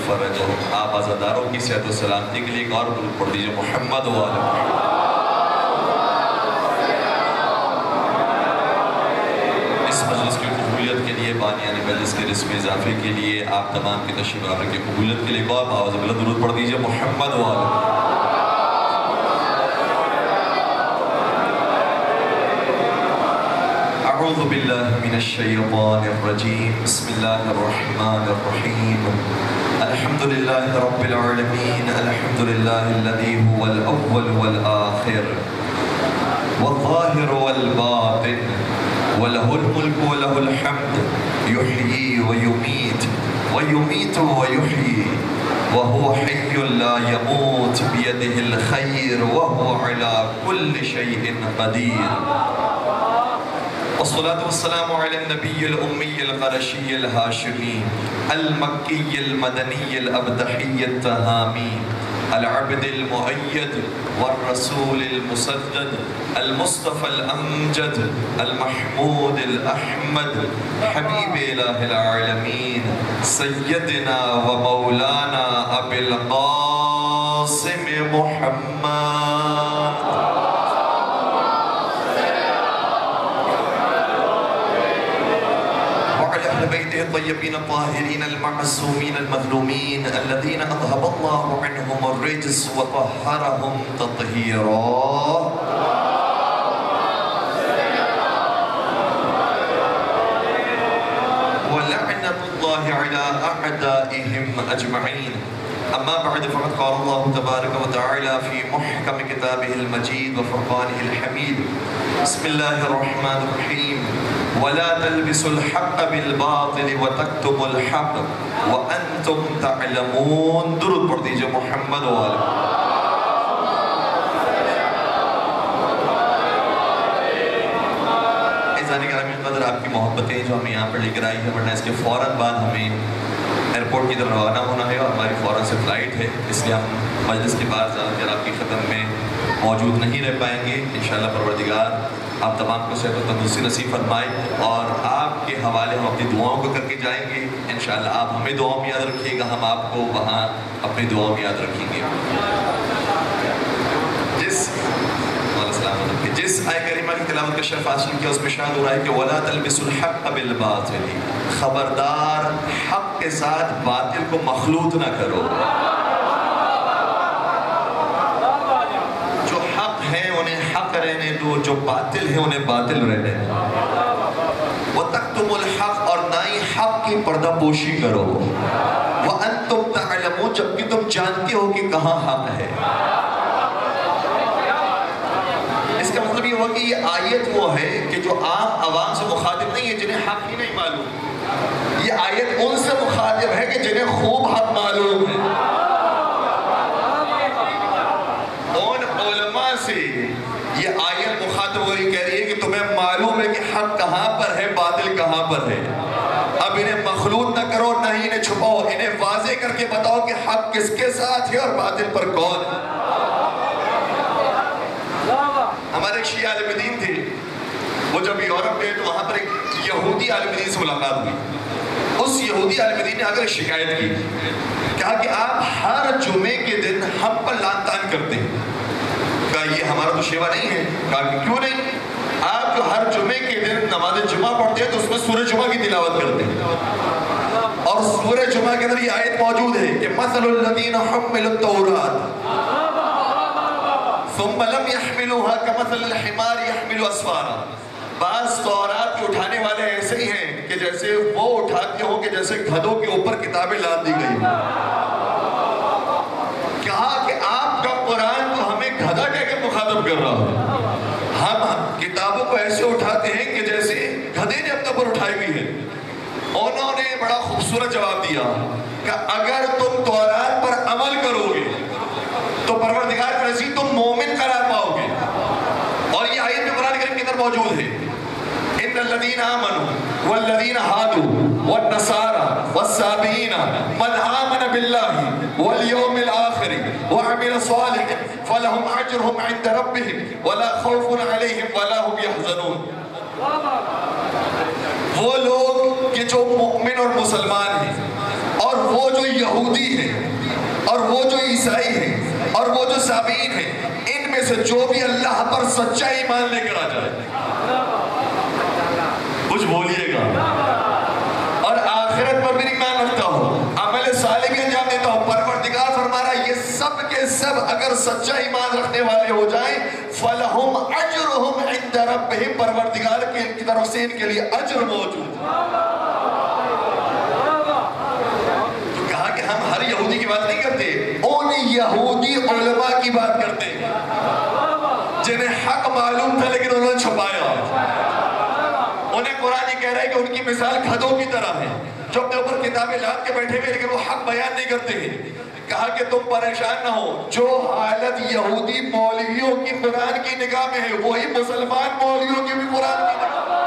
فرجهم. آپ عزاداروں کی صحت و سلامتی کے لیے ایک اور درود پڑھ دیجئے محمد و آل محمد. اس مجلس کی قبولیت کے لیے بانیان مجلس کے رسم اضافے کے لیے آپ تمام کی تشریف آور کی قبولیت کے لیے ایک اور آواز بلند درود پڑھ دیجئے محمد و آل محمد. اعوذ باللہ من الشیطان الرجیم. بسم اللہ الرحمن الرحیم. الحمدللہ رب العالمین. الحمدللہ الذی هو الاول والآخر والظاہر والباطن وله الملک وله الحمد یحیی ویمیت ویمیت ویحیی وهو حی لا يموت بیدہ الخیر وهو علی کل شیء قدیر. والصلاة والسلام على النبي الأمي القرشي الهاشمي المكي المدني الأبدحي التهامي العبد المؤيد والرسول المسدد المصطفى الأمجد المحمود الأحمد حبيب إله العالمين سيدنا ومولانا أبي القاسم محمد بيته الطيبين الطاهرين المعصومين المظلومين الذين أذهب الله عنهم الرجس وطهرهم تطهيرا. ولعنة الله على أعدائهم أجمعين. أما بعد فقد قال الله تبارك وتعالى في محكم كتابه المجيد وفرقانه الحميد. بسم الله الرحمن الرحيم. ولا تلبسوا الحق بالباطل وتكتموا الحق وأنتم تعلمون. درود پڑھ دیجئے محمد و آل محمد. اعزانی گرامی قدر آپ کی محبتیں جو ہمیں یہاں پر لے کر آئی ہے، ورنہ اس کے فوراً بعد ہمیں ایئرپورٹ کی طرف روانہ ہونا ہے اور ہماری فوراً سے فلائٹ ہے، اس لیے ہم مجلس کے بعد زیادہ دیر آپ کی خدمت میں موجود نہیں رہ پائیں گے. انشاءاللہ پروردگار آپ تمام کو صحت و تندرستی نصیب فرمائے اور آپ کے حوالے ہم اپنی دعاؤں کو کر کے جائیں گے. انشاءاللہ آپ ہمیں دعاؤں میں یاد رکھیے گا، ہم آپ کو وہاں اپنی دعاؤں میں یاد رکھیں گے. جس آیہ کریمہ کی تلاوت کا شرف حاصل کیا اس میں ارشاد ہو رہا ہے کہ وَلَا تَلْبِسُوا الْحَقَّ بِالْبَاطِلِ. خبردار حق کے ساتھ باطل کو مخلوط نہ کرو. جو حق ہیں انہیں حق رہنے دو، جو باطل ہیں انہیں باطل رہنے دو. وَتَكْتُمُوا الْحَقَّ. اور نہ ہی حق کی پردہ پوشی کرو. وَأَنْتُمْ تَعْلَمُونَ. جبکہ تم جانتے ہو کہ کہاں حق ہے. اس کا مطلب یہ ہوا کہ یہ آیت وہ ہے کہ جو عوام سے مخاطب نہیں ہے جنہیں حق ہی نہیں معلوم. یہ آیت ان سے مخاطب ہے کہ جنہیں خوب حق معلوم ہے. ان علماء سے یہ آیت مخاطب ہو رہی کہہ رہی ہے کہ تمہیں معلوم ہے کہ حق کہاں پر ہے، باطل کہاں پر ہے. اب انہیں مخلوط نہ کرو، نہ ہی انہیں چھپاؤ، انہیں واضح کر کے بتاؤ کہ حق کس کے ساتھ ہے اور باطل پر کون ہے. ہمارے ایک شیعہ عالم دین تھے، وہ جب یورپ گئے تو وہاں پر ایک یہودی عالم دین سے ملاقات ہوئی. اس یہودی عالم دین نے اگر شکایت کی، کہا کہ آپ ہر جمعے کے دن ہم پر لعن طعن کرتے ہیں. کہا یہ ہمارا تو شیوا نہیں ہے. کہا کہ کیوں نہیں؟ آپ جو ہر جمعے کے دن نماز جمعہ پڑھتے ہیں تو اس میں سورہ جمعہ کی تلاوت کرتے ہیں، اور سورہ جمعہ کے اندر یہ آیت موجود ہے کہ مثل الذین حملوا التوراۃ ثم لم يحملوها كمثل الحمار يحمل اسفارا. بعض تورات کے اٹھانے والے ایسے ہی ہیں کہ جیسے وہ اٹھاتے ہوں کہ جیسے گدھوں کے اوپر کتابیں لاد دی گئی. کہا کہ آپ کا قرآن تو ہمیں گدھا کہہ کے مخاطب کر رہا ہے، ہم کتابوں کو ایسے اٹھاتے ہیں کہ جیسے گدھے نے اپنے اوپر اٹھائی ہوئی ہے. انہوں نے بڑا خوبصورت جواب دیا کہ اگر تم تورات پر عمل کرو گے تو پروردگار کا رضی تم مومن قرار پاؤ گے. اور یہ آیت میں قرآن کریم کے اندر موجود ہے ان الذین آمنوا والذین ہادوا والنصارى والصابئین من آمن باللہ والیوم الآخر وعمل صالحا فلہم اجرہم عند ربہم ولا خوف علیہم ولا هم يحزنون. وہ لوگ کہ جو مؤمن اور مسلمان ہیں اور وہ جو یہودی ہیں اور وہ جو عیسائی ہیں اور وہ جو سابین ہیں، ان میں سے جو بھی اللہ پر سچا ایمان لے کر آ جائے، کچھ بولیے گا، اور آخرت پر بھی ایمان رکھتا ہو، عمل صالح بھی انجام دیتا ہو، پروردگار فرما رہا ہے یہ سب کے سب اگر سچا ایمان رکھنے والے ہو جائیں فَلَهُمْ أَجْرُهُمْ عِنْدَ رَبِّهِمْ، پروردگار کی طرف سے ان کے لیے اجر موجود ہے۔ تو کہا کہ ہم ہر یہودی کی بات نہیں کرتے، ان یہودی علماء کی بات کرتے ہیں جنہیں حق معلوم تھا لیکن انہوں نے چھپایا۔ انہیں قرآن یہ کہہ رہا ہے کہ ان کی مثال گدھوں کی طرح ہے جو اپنے اوپر کتابیں لاد کے بیٹھے ہوئے لیکن وہ حق بیان نہیں کرتے ہیں۔ کہا کہ تم پریشان نہ ہو، جو حالت یہودی مولویوں کی قرآن کی نگاہ میں ہے وہی مسلمان مولویوں کی بھی قرآن کی نگاہ میں۔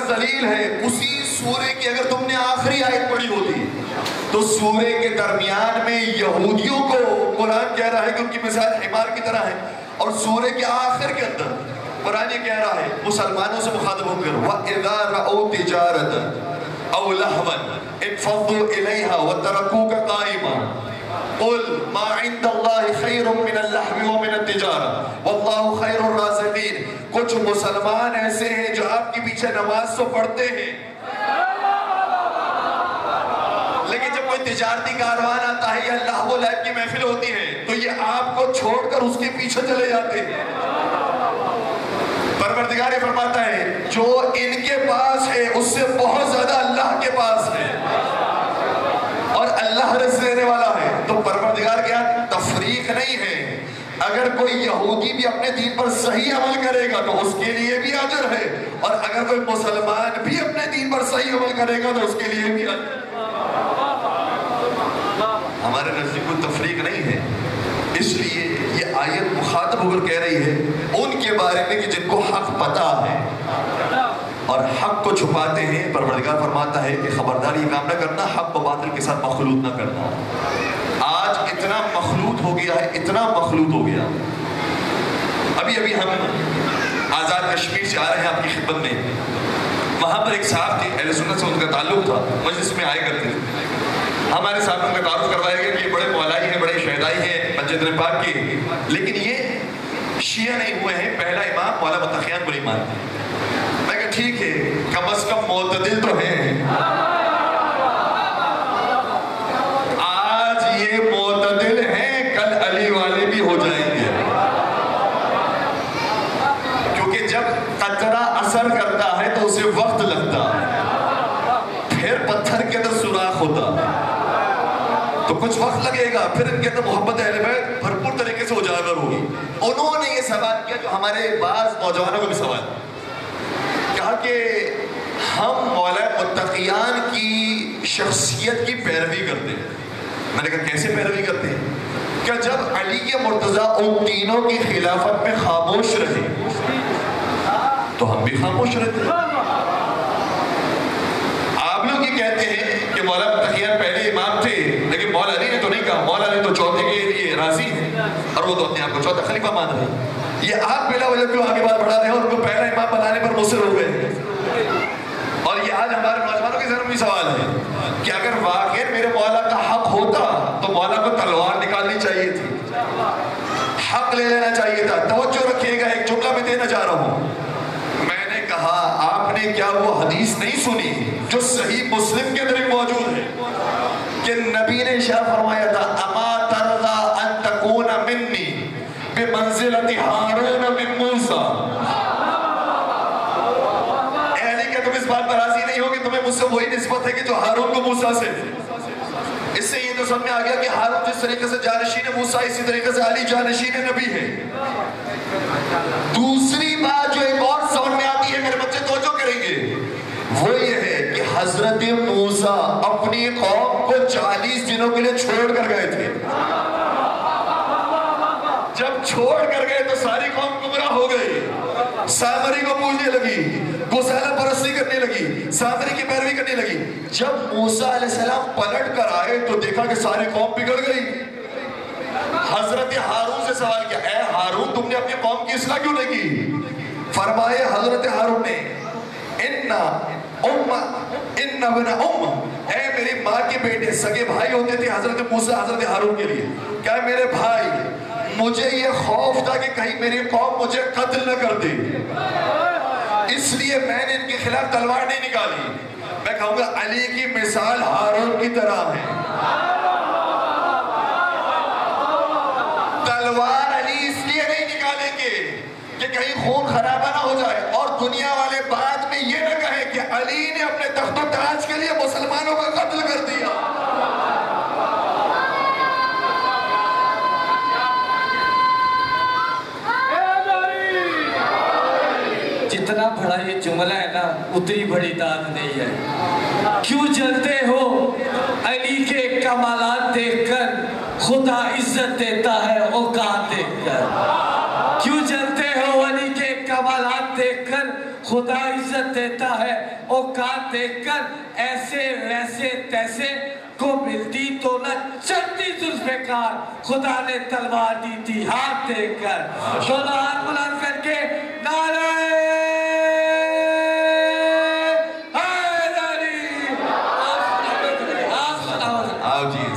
دلیل ہے اسی سورے کی، اگر تم نے آخری آیت پڑھی ہوتی تو سورے کے درمیان میں یہودیوں کو قرآن کہہ رہا ہے کہ ان کی مثال حمار کی طرح ہے، اور سورے کے آخر کے اندر قرآن یہ کہہ رہا ہے مسلمانوں سے مخاطب ہو کر وَإِذَا رَأَوْا تِجَارَةً أَوْ لَهْوًا انفضوا إِلَيْهَا وَتَرَكُوكَ قَائِمًا قل ما عند اللہ خیر من اللہو ومن التجارہ واللہ خیر الرازقین۔ کچھ مسلمان ایسے ہیں جو آپ کے پیچھے نماز تو پڑھتے ہیں لیکن جب کوئی تجارتی کاروان آتا ہے یا لہو و لعب کی محفل ہوتی ہے تو یہ آپ کو چھوڑ کر اس کے پیچھے چلے جاتے ہیں۔ پروردگار فرماتا ہے جو ان کے پاس ہے اس سے بہت زیادہ اللہ کے پاس ہے اور اللہ رزق دینے والا ہے۔ تو پروردگار کیا تفریق نہیں ہے، اگر کوئی یہودی بھی اپنے دین پر صحیح عمل کرے گا تو اس کے لیے بھی اجر ہے، اور اگر کوئی مسلمان بھی اپنے دین پر صحیح عمل کرے گا تو اس کے لیے بھی اجر۔ ہمارے نزدیک کوئی تفریق نہیں ہے، اس لیے یہ آیت مخاطب ہو کر کہہ رہی ہے ان کے بارے میں کہ جن کو حق پتہ ہے اور حق کو چھپاتے ہیں۔ پروردگار فرماتا ہے کہ خبردار یہ کام نہ کرنا، حق و باطل کے ساتھ مخلوط نہ کرنا۔ آج اتنا مخلوط ہو گیا ہے، اتنا مخلوط ہو گیا۔ ابھی ہم آزاد کشمیر سے آ رہے ہیں آپ کی خدمت میں، وہاں پر ایک صاحب تھے، اہل سنت سے ان کا تعلق تھا، مجلس میں آئے کرتے تھے۔ ہمارے ساتھ ان کا تعارف کروایا گیا کہ یہ بڑے مولائی ہیں، بڑے شہدائی ہیں مسجد پاک کے، لیکن یہ شیعہ نہیں ہوئے ہیں، پہلا امام مولا متقیان کو نہیں مانتے۔ میں کہا ٹھیک ہے، کم از کم معتدل تو ہیں، آج یہ معتدل ہیں کل علی والے بھی ہو جائیں گے، کیونکہ جب قطرہ اثر کرتا ہے تو اسے وقت لگتا ہے، پھر پتھر کے اندر سوراخ ہوتا ہے تو کچھ وقت لگے گا، پھر ان کے اندر محبت اہل بیت بھرپور طریقے سے اجاگر ہوگی۔ انہوں نے یہ سوال کیا جو ہمارے بعض نوجوانوں کو بھی سوال کہا کہ ہم مولا متقیان کی شخصیت کی پیروی کرتے ہیں۔ میں نے کہا کیسے پیروی کرتے ہیں؟ کہ جب علی مرتضیٰ ان تینوں کی خلافت میں خاموش رہے تو ہم بھی خاموش رہتے ہیں۔ آپ لوگ یہ کہتے ہیں کہ مولا متقیان پہلے امام تھے لیکن مولا علی نے تو نہیں کہا، مولا علی تو چوتھے کے لیے راضی ہیں اور وہ تو اپنے آپ کو چوتھا خلیفہ مان رہے ہیں۔ یہ آپ بلا وجہ کیوں آگے بات بڑھا رہے ہیں اور ان کو پہلا امام بنانے پر مصر ہو گئے؟ اور یہ آج ہمارے نوجوانوں کے ذہن میں سوال ہے کہ اگر واقعی میرے مولا کا حق ہوتا تو مولا کو تلوار نکالنی چاہیے تھی، حق لے لینا چاہیے تھا۔ توجہ رکھیے گا، ایک جملہ میں دینا چاہ رہا ہوں۔ میں نے کہا آپ نے کیا وہ حدیث نہیں سنی جو صحیح مسلم کے اندر موجود ہے کہ نبی نے ارشاد فرمایا تھا اما ترضى ان تكون مني بمنزلة هارون من موسى۔ اے علی کہ تم اس بات پر راضی نہیں ہو کہ تمہیں مجھ سے وہی نسبت ہے کہ جو ہارون کو موسیٰ سے۔ اس سے یہ تو سمجھ میں آ گیا کہ ہارون جس طریقے سے جانشین موسیٰ اسی طریقے سے علی جانشین نبی ہے۔ دوسری بات جو ایک اور سمجھ میں آتی ہے، میرے بچے توجہ کریں گے، وہ یہ ہے کہ حضرت موسیٰ اپنی قوم کو 40 دنوں کے لیے چھوڑ کر گئے تھے۔ جب چھوڑ کر گئے تو ساری قوم گمراہ ہو گئی، سامری کو پوجنے لگی، گوسالہ پرستی کرنے لگی، سامری کی پیروی کرنے لگی۔ جب موسیٰ علیہ السلام پلٹ کر آئے تو دیکھا کہ ساری قوم بگڑ گئی. حضرت ہارون سے سوال کیا, اے ہارون تم نے اپنی قوم کی اصلاح کیوں نہیں کی؟ فرمائے حضرت ہارون نے ان ابن اے میری ماں کے بیٹے سگے بھائی ہوتے تھے حضرت موسیٰ حضرت ہارون کے لیے, کیا میرے بھائی مجھے یہ خوف تھا کہ کہیں میری قوم مجھے قتل نہ کر دے, اس لیے میں نے ان کے خلاف تلوار نہیں نکالی. میں کہوں گا علی کی مثال ہارون کی طرح ہے. تلوار علی اس لیے نہیں نکالیں گے کہ کہیں خون خرابہ نہ ہو جائے اور دنیا والے بعد میں یہ نہ کہیں کہ علی نے اپنے تخت و تاج کے لیے مسلمانوں کا قتل کر دیا. جتنا بڑا یہ جملہ ہے نا اتنی بڑی داد نہیں ہے. کیوں جلتے ہو علی کے کمالات دیکھ کر خدا عزت دیتا ہے اوقات دیکھ کر. کیوں جلتے ہو علی کے کمالات دیکھ کر خدا عزت دیتا ہے اوقات دیکھ کر. ایسے ویسے تیسے کو ملتی تو نہ چلتی ذوالفقار, خدا نے تلوار دی تھی ہاتھ دیکھ کر. دونوں ہاتھ بلند کر کے نعرہ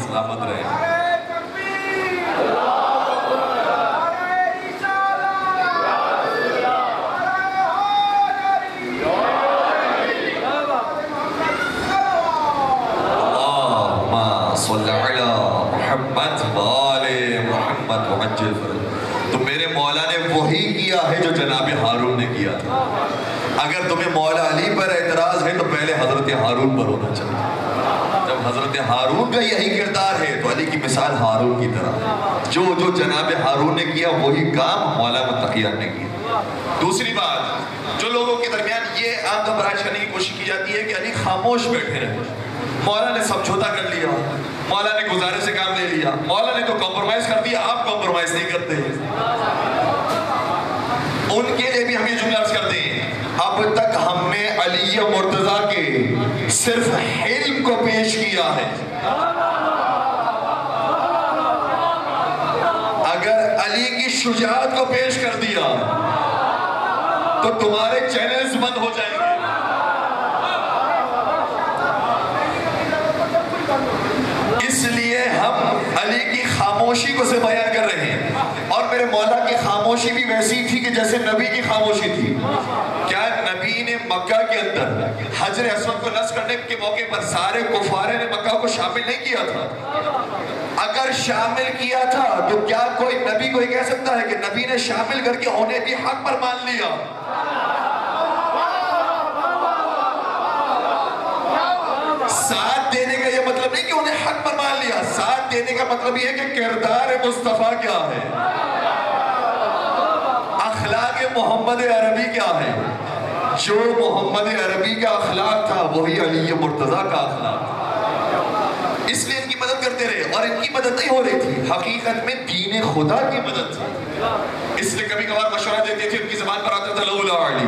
سلامت رہے. تو میرے مولا نے وہی کیا ہے جو جناب ہارون نے کیا تھا. اگر تمہیں مولا علی پر اعتراض ہے تو پہلے حضرت ہارون پر ہونا چاہیے. جب حضرت ہارون کا یہی کردار ہے تو علی کی مثال ہارون کی طرح. جو جناب ہارون نے کیا وہی کام مولا متقیان نے کیا. دوسری بات, جو لوگوں کے درمیان یہ عام طور پر رائج کرنے کی کوشش کی جاتی ہے کہ علی خاموش بیٹھے رہے, مولا نے سمجھوتا کر لیا, مولا نے گزارے سے کام لے لیا, مولا نے تو کمپرومائز کر دیا, آپ کمپرومائز نہیں کرتے. ان کے لیے بھی ہم یہ جملہ عرض کرتے ہیں, اب تک ہم نے علی مرتضیٰ کے صرف حلم کو پیش کیا ہے. اگر علی کی شجاعت کو پیش کر دیا تو تمہارے چینلز بند ہو جائیں گے. اس لیے ہم علی کی خاموشی کو سے بیان کر رہے ہیں. اور میرے مولا کی خاموشی بھی ویسی تھی کہ جیسے نبی کی خاموشی تھی. کیا نبی نے مکہ کے اندر حجر اسود کو نصب کرنے کے موقع پر سارے کفار نے مکہ کو شامل نہیں کیا تھا؟ اگر شامل کیا تھا تو کیا کوئی نبی کو یہ کہہ سکتا ہے کہ نبی نے شامل کر کے انہیں بھی حق پر مان لیا؟ ساتھ دینے کا یہ مطلب نہیں کہ انہیں حق پر مان لیا. ساتھ دینے کا مطلب یہ ہے کہ کردار مصطفیٰ کیا ہے, اخلاق محمد عربی کیا ہے. جو محمد عربی کا اخلاق تھا وہی علی مرتضیٰ کا اخلاق تھا. اس لیے ان کی مدد کرتے رہے, اور ان کی مدد نہیں ہو رہی تھی, حقیقت میں دین خدا کی مدد تھی. اس لیے کبھی کبھار مشورہ دیتے تھے, ان کی زبان پر آتا تھا لولا علی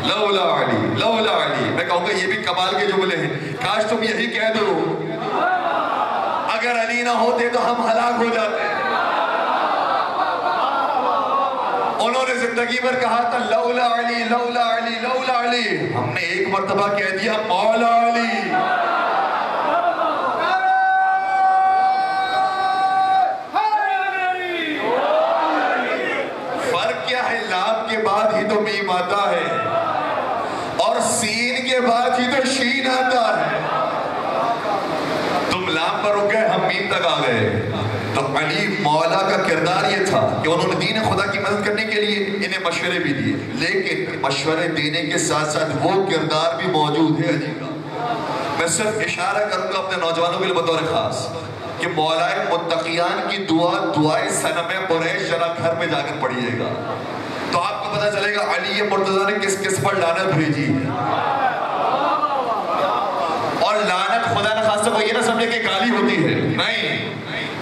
لولا علی لولا علی. میں کہوں گا یہ بھی کمال کے جملے ہیں, کاش تم یہی کہہ دو, اگر علی نہ ہوتے تو ہم ہلاک ہو جاتے. انہوں نے زندگی پر کہا تھا لولا علی لولا علی لولا علی, ہم نے ایک مرتبہ کہہ دیا مولا علی. فرق کیا ہے, لام کے بعد ہی تو میم آتا ہے اور سین کے بعد ہی تو شین آتا ہے. تم لام پر رک گئے, ہم میم تک آ گئے. تو علی مولا کا کردار یہ تھا کہ انہوں نے دین خدا کی مدد کرنے کے لیے انہیں مشورے بھی دیے, لیکن مشورے دینے کے ساتھ ساتھ وہ کردار بھی موجود ہے علی کا. میں صرف اشارہ کروں گا اپنے نوجوانوں کے لیے بطور خاص کہ مولا متقیان کی دعائے صنم قریش ذرا گھر میں جا کر پڑھیے گا تو آپ کو پتہ چلے گا علی مرتضیٰ نے کس کس پر لعنت بھیجی ہے. اور لعنت خدا نہ خاصہ کو یہ نہ سمجھے کہ گالی ہوتی ہے, نہیں,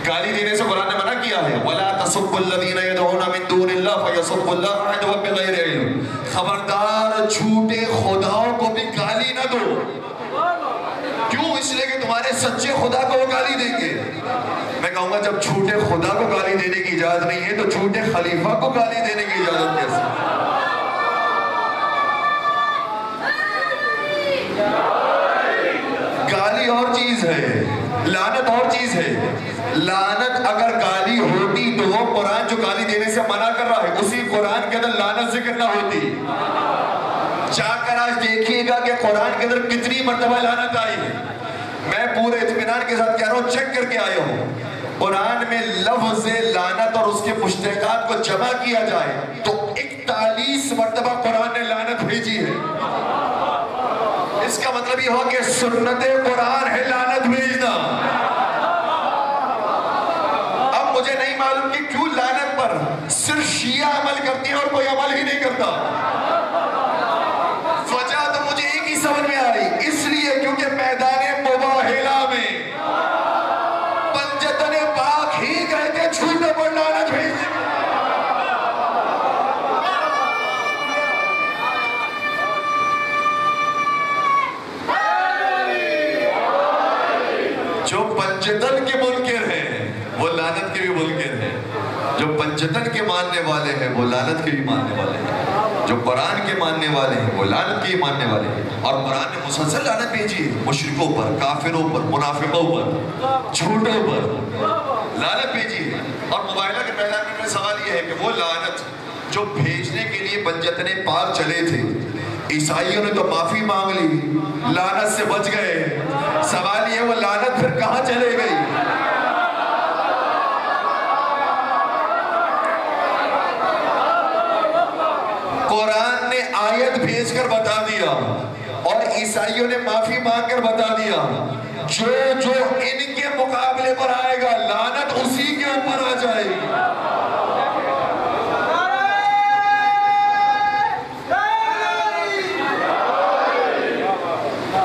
گالی دینے سے قرآن نے منع کیا ہے. وَلَا تَسُبُّ الَّذِينَ يَدْعُونَ مِن دُونِ اللَّهِ فَيَسُبُّ اللَّهَ عَدْوًا بِغَيْرِ عِلْمٍ. خبردار جھوٹے خداؤں کو بھی گالی نہ دو. کیوں؟ اس لیے کہ تمہارے سچے خدا کو وہ گالی دیں گے. کہوں گا جب چھوٹے خدا کو گالی دینے کی اجازت نہیں ہے تو چھوٹے خلیفہ کو گالی دینے کی اجازت کیسے؟ گالی اور چیز ہے، لعنت اور چیز ہے۔ لعنت اگر گالی ہوتی تو وہ قرآن جو گالی دینے سے منع کر رہا ہے اسی قرآن کے اندر لعنت ذکر نہ ہوتی۔ جا کر آج دیکھیے گا کہ قرآن کے اندر کتنی مرتبہ لعنت آئی ہے۔ میں پورے اطمینان کے ساتھ کہہ رہا ہوں، چیک کر کے آیا ہوں، قرآن میں لفظ لعنت اور اس کے مشتقات کو جمع کیا جائے تو 41 مرتبہ قرآن نے لعنت بھیجی ہے۔ اس کا مطلب یہ ہو کہ سنت قرآن ہے لعنت بھیجنا۔ اب مجھے نہیں معلوم کہ کیوں لعنت پر صرف شیعہ عمل کرتی ہیں اور کوئی عمل ہی نہیں کرتا۔ وجہ تو مجھے ایک ہی سمجھ میں آئی، اس لیے کیونکہ میدان مباہلہ میں پنجتن پاک ہی گئے تھے چھوٹے پر لعنت بھیجنے۔ جو پنجتن کے منکر ہیں وہ لعنت کے بھی منکر ہیں، جو پنجتن کے ماننے والے ہیں وہ لعنت کے بھی ماننے والے ہیں، جو قرآن کے ماننے والے ہیں وہ لعنت کے بھی ماننے والے ہیں۔ اور قرآن نے مسلسل لعنت بھیجی ہے، مشرکوں پر، کافروں پر، منافقوں پر، جھوٹوں پر لعنت بھیجی ہے۔ اور مباہلہ کے میدان میں میرا سوال یہ ہے کہ وہ لعنت جو بھیجنے کے لیے پنجتن پاک چلے تھے، عیسائیوں نے تو معافی مانگ لی، لعنت سے بچ گئے، سوال یہ وہ لعنت پھر کہاں چلے گئی؟ قرآن نے آیت بھیج کر بتا دیا اور عیسائیوں نے معافی مانگ کر بتا دیا، جو جو ان کے مقابلے پر آئے گا لعنت اسی کے اوپر آ جائے گی۔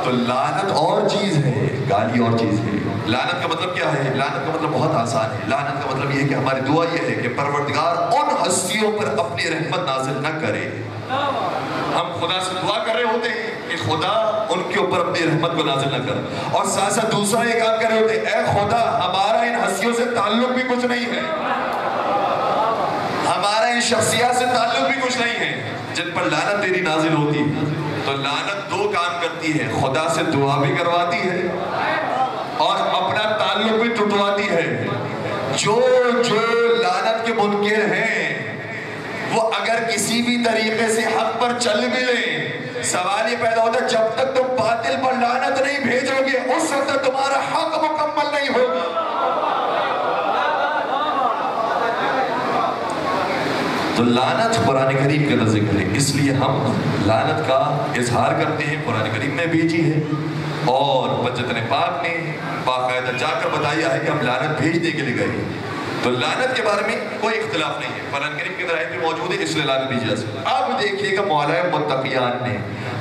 تو لعنت اور چیز ہے، گالی اور چیز ہے۔ لعنت کا مطلب کیا ہے؟ لعنت کا مطلب بہت آسان ہے۔ لعنت کا مطلب یہ ہے کہ ہماری دعا یہ ہے کہ پروردگار ان ہستیوں پر اپنی رحمت نازل نہ کرے۔ ہم خدا سے دعا کر رہے ہوتے ہیں کہ خدا ان کے اوپر اپنی رحمت کو نازل نہ کر، اور ساتھ ساتھ دوسرا یہ کام کر رہے ہوتے ہیں، اے خدا ہمارا ان ہستیوں سے تعلق بھی کچھ نہیں ہے، ہمارا ان شخصیات سے تعلق بھی کچھ نہیں ہے جن پر لعنت تیری نازل ہوتی ہے۔ تو لعنت دو کام کرتی ہے، خدا سے دعا بھی کرواتی ہے اور اپنا تعلق بھی ٹوٹواتی ہے۔ جو جو لعنت کے منکر ہیں وہ اگر کسی بھی طریقے سے حق پر چل بھی لیں، سوال یہ پیدا ہوتا ہے جب تک تم باطل پر لعنت نہیں بھیجو گے اس وقت تک تمہارا حق مکمل نہیں ہوگا۔ تو لعنت قرآن کریم کے اندر ذکر ہے، اس لیے ہم لعنت کا اظہار کرتے ہیں، قرآن کریم میں بھیجی ہے اور پنجتن پاک نے باقاعدہ جا کر بتایا ہے کہ ہم لعنت بھیجنے کے لیے گئے۔ تو لعنت کے بارے میں کوئی اختلاف نہیں ہے، قرآن کریم کے اندر آیت بھی موجود ہے، اس لیے لعنت بھیجی جا سکتی ہے۔ اب دیکھیے کہ مولا متقیان نے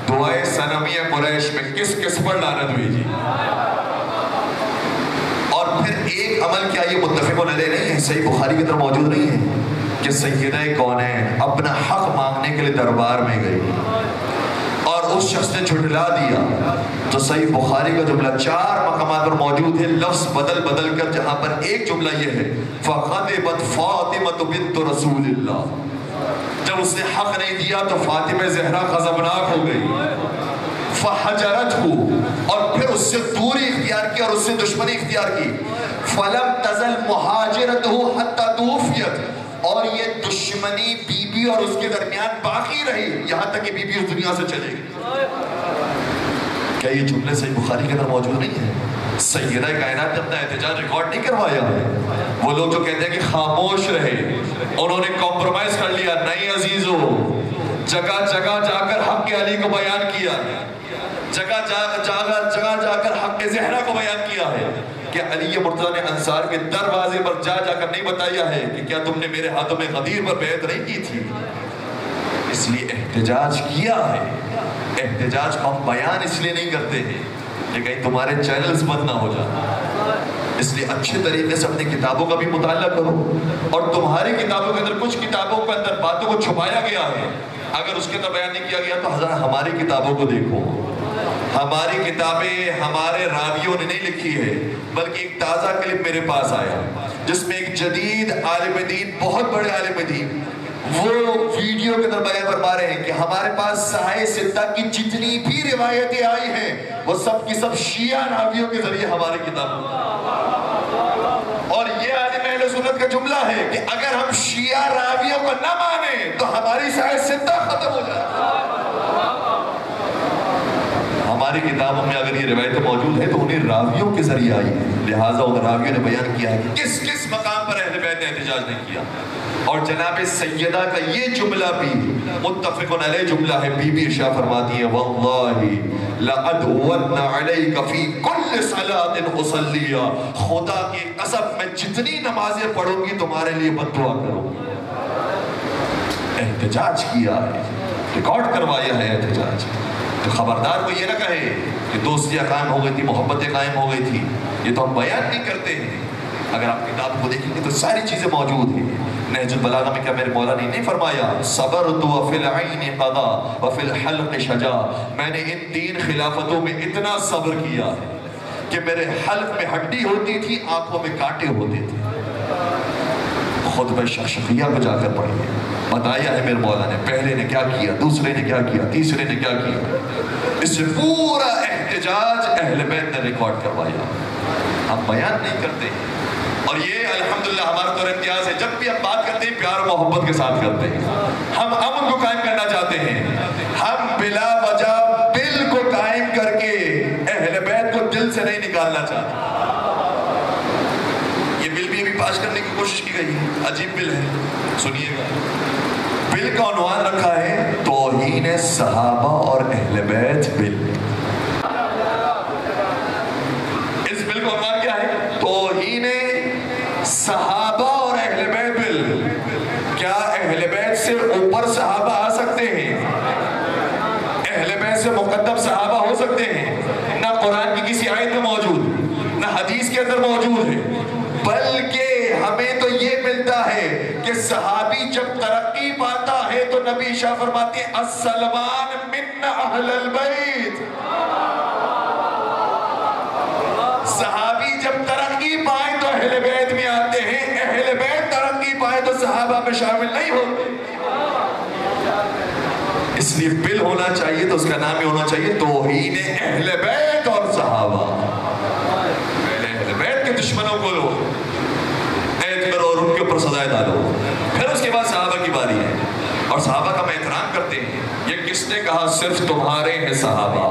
دعائے صنمیہ قریش میں کس کس پر لعنت بھیجی، اور پھر ایک عمل کیا یہ متفقون علیہ نہیں ہے، صحیح بخاری کے اندر موجود نہیں ہے کہ سیدہ کونین اپنا حق مانگنے کے لیے دربار میں گئی اور اس شخص نے جھٹلا دیا، تو صحیح بخاری کا جملہ 4 مقامات پر موجود ہے، لفظ بدل بدل کر، جہاں پر ایک جملہ یہ ہے فَغَضِبَتْ فَاطِمَةُ بِنْتُ رَسُولِ اللَّهِ، جب اس نے حق نہیں دیا تو فاطمہ زہرا غضبناک ہو گئی، فَحَجَرَتْهُ، اور پھر اس سے دوری اختیار کی اور اس سے دشمنی اختیار کی، فَلَمْ تَزَلْ مُحَاجِرَتُهُ حَتَّى تُوفِيَتْ، اور یہ دشمنی بی بی اور اس کے درمیان باقی رہی یہاں تک کہ بی بی اس دنیا سے چلے گئی۔ کیا یہ جملے صحیح بخاری کے اندر موجود نہیں ہے؟ سیدہ کائنات نے اپنا احتجاج ریکارڈ نہیں کروایا ہے۔ وہ لوگ جو کہتے ہیں کہ خاموش رہے، انہوں نے کمپرومائز کر لیا، نہیں عزیزو، جگہ جگہ جا کر حق علی کو بیان کیا، جگہ جا کر حق زہرا کو بیان کیا ہے کہ علی مرتضیٰ نے انصار کے دروازے پر جا کر نہیں بتایا ہے کہ کیا تم نے میرے ہاتھوں میں غدیر پر بیعت نہیں کی تھی، اس لیے احتجاج کیا ہے۔ احتجاج کو ہم بیان اس لیے نہیں کرتے ہیں کہ کہیں تمہارے چینلز بند نہ ہو جائیں، اس لیے اچھے طریقے سے اپنی کتابوں کا بھی مطالعہ کرو، اور تمہاری کتابوں کے اندر کچھ کتابوں کے اندر باتوں کو چھپایا گیا ہے، اگر اس کے اندر بیان نہیں کیا گیا تو ہماری کتابوں کو دیکھو، ہماری کتابیں ہمارے راویوں نے نہیں لکھی ہے، بلکہ ایک تازہ کلپ میرے پاس آیا جس میں ایک جدید عالم دین، بہت بڑے عالم دین، وہ ویڈیو کے اندر بیان فرما رہے ہیں کہ ہمارے پاس صحیح ستہ کی جتنی بھی روایتیں آئی ہیں وہ سب کی سب شیعہ راویوں کے ذریعے ہماری کتاب، اور یہ عالم اہل سنت کا جملہ ہے کہ اگر ہم شیعہ راویوں کو نہ مانیں تو ہماری صحیح ستہ ختم ہو جائے۔ ہماری کتابوں میں اگر یہ روایتیں موجود ہیں تو انہیں راویوں کے ذریعے آئی ہیں، لہٰذا ان راویوں نے بیان کیا ہے کہ کس کس مقام پر اہل بیت نے احتجاج نہیں کیا۔ اور جناب سیدہ کا یہ جملہ بھی متفق علیہ جملہ ہے، بی بی عائشہ فرماتی ہے وَاللَّهِ لَأَدْوَنَّ عَلَيْكَ فِي كُلِّ صَلَاةٍ أُصَلِّيَا، خدا کی قسم میں جتنی نمازیں پڑھوں گی تمہارے لیے بد دعا کروں گی۔ احتجاج کیا ہے، ریکارڈ کروایا ہے احتجاج۔ تو خبردار کو یہ نہ کہے کہ دوستیاں قائم ہو گئی تھی، محبتیں قائم ہو گئی تھی، یہ تو ہم بیان نہیں کرتے ہیں۔ اگر آپ کتاب کو دیکھیں گے تو ساری چیزیں موجود ہیں۔ نہج البلاغہ میں کیا میرے مولا نے نہیں فرمایا صبرت وفی العین قضا وفی الحلق شجا، میں نے ان 3 خلافتوں میں اتنا صبر کیا ہے کہ میرے حلق میں ہڈی ہوتی تھی، آنکھوں میں کانٹے ہوتے تھے۔ خطبہ شخشقیہ کو جا کر پڑھیے، بتایا ہے میرے مولا نے پہلے نے کیا کیا، دوسرے نے کیا کیا، تیسرے نے کیا کیا۔ اس سے پورا احتجاج اہل بیت نے ریکارڈ کروایا، ہم بیان نہیں کرتے۔ اور یہ الحمدللہ ہمارا طور امتیاز ہے، جب بھی ہم بات کرتے ہیں پیار و محبت کے ساتھ کرتے ہیں۔ ہم امن کو قائم کرنا چاہتے ہیں، ہم بلا وجہ دل کو قائم کر کے اہل بیت کو دل سے نہیں نکالنا چاہتے۔ یہ بل بھی ابھی پاس کرنے کی کوشش کی گئی ہے، عجیب بل ہے، سنیے گا۔ بل کا عنوان رکھا ہے توہین صحابہ اور اہل بیت بل۔ اس بل کا عنوان کیا ہے؟ توہین صحابہ اور اہل بیت بل۔ کیا اہل بیت سے اوپر صحابہ آ سکتے ہیں؟ اہل بیت سے مقدم صحابہ ہو سکتے ہیں؟ نہ قرآن کی کسی آیت میں موجود، نہ حدیث کے اندر موجود ہے، بلکہ ہمیں تو یہ ملتا ہے کہ صحابی جب ترقی پاتا ہے تو نبی شاہ فرماتے ہیں السلمان من اہل البیت۔ صحابی جب ترقی پائے تو اہل بیت میں آتے ہیں، اہل بیت ترقی پائے تو صحابہ میں شامل نہیں ہوتے۔ اس لیے بل ہونا چاہیے تو اس کا نام ہی ہونا چاہیے توہین اہل بیت اور صحابہ۔ پہلے اہل بیت کے دشمنوں کو لو قید کرو اور ان کے اوپر سزائے ڈالو، پھر اس کے بعد صحابہ کی باری ہے، اور صحابہ کا ہم احترام کرتے ہیں۔ یہ کس نے کہا صرف تمہارے ہیں صحابہ؟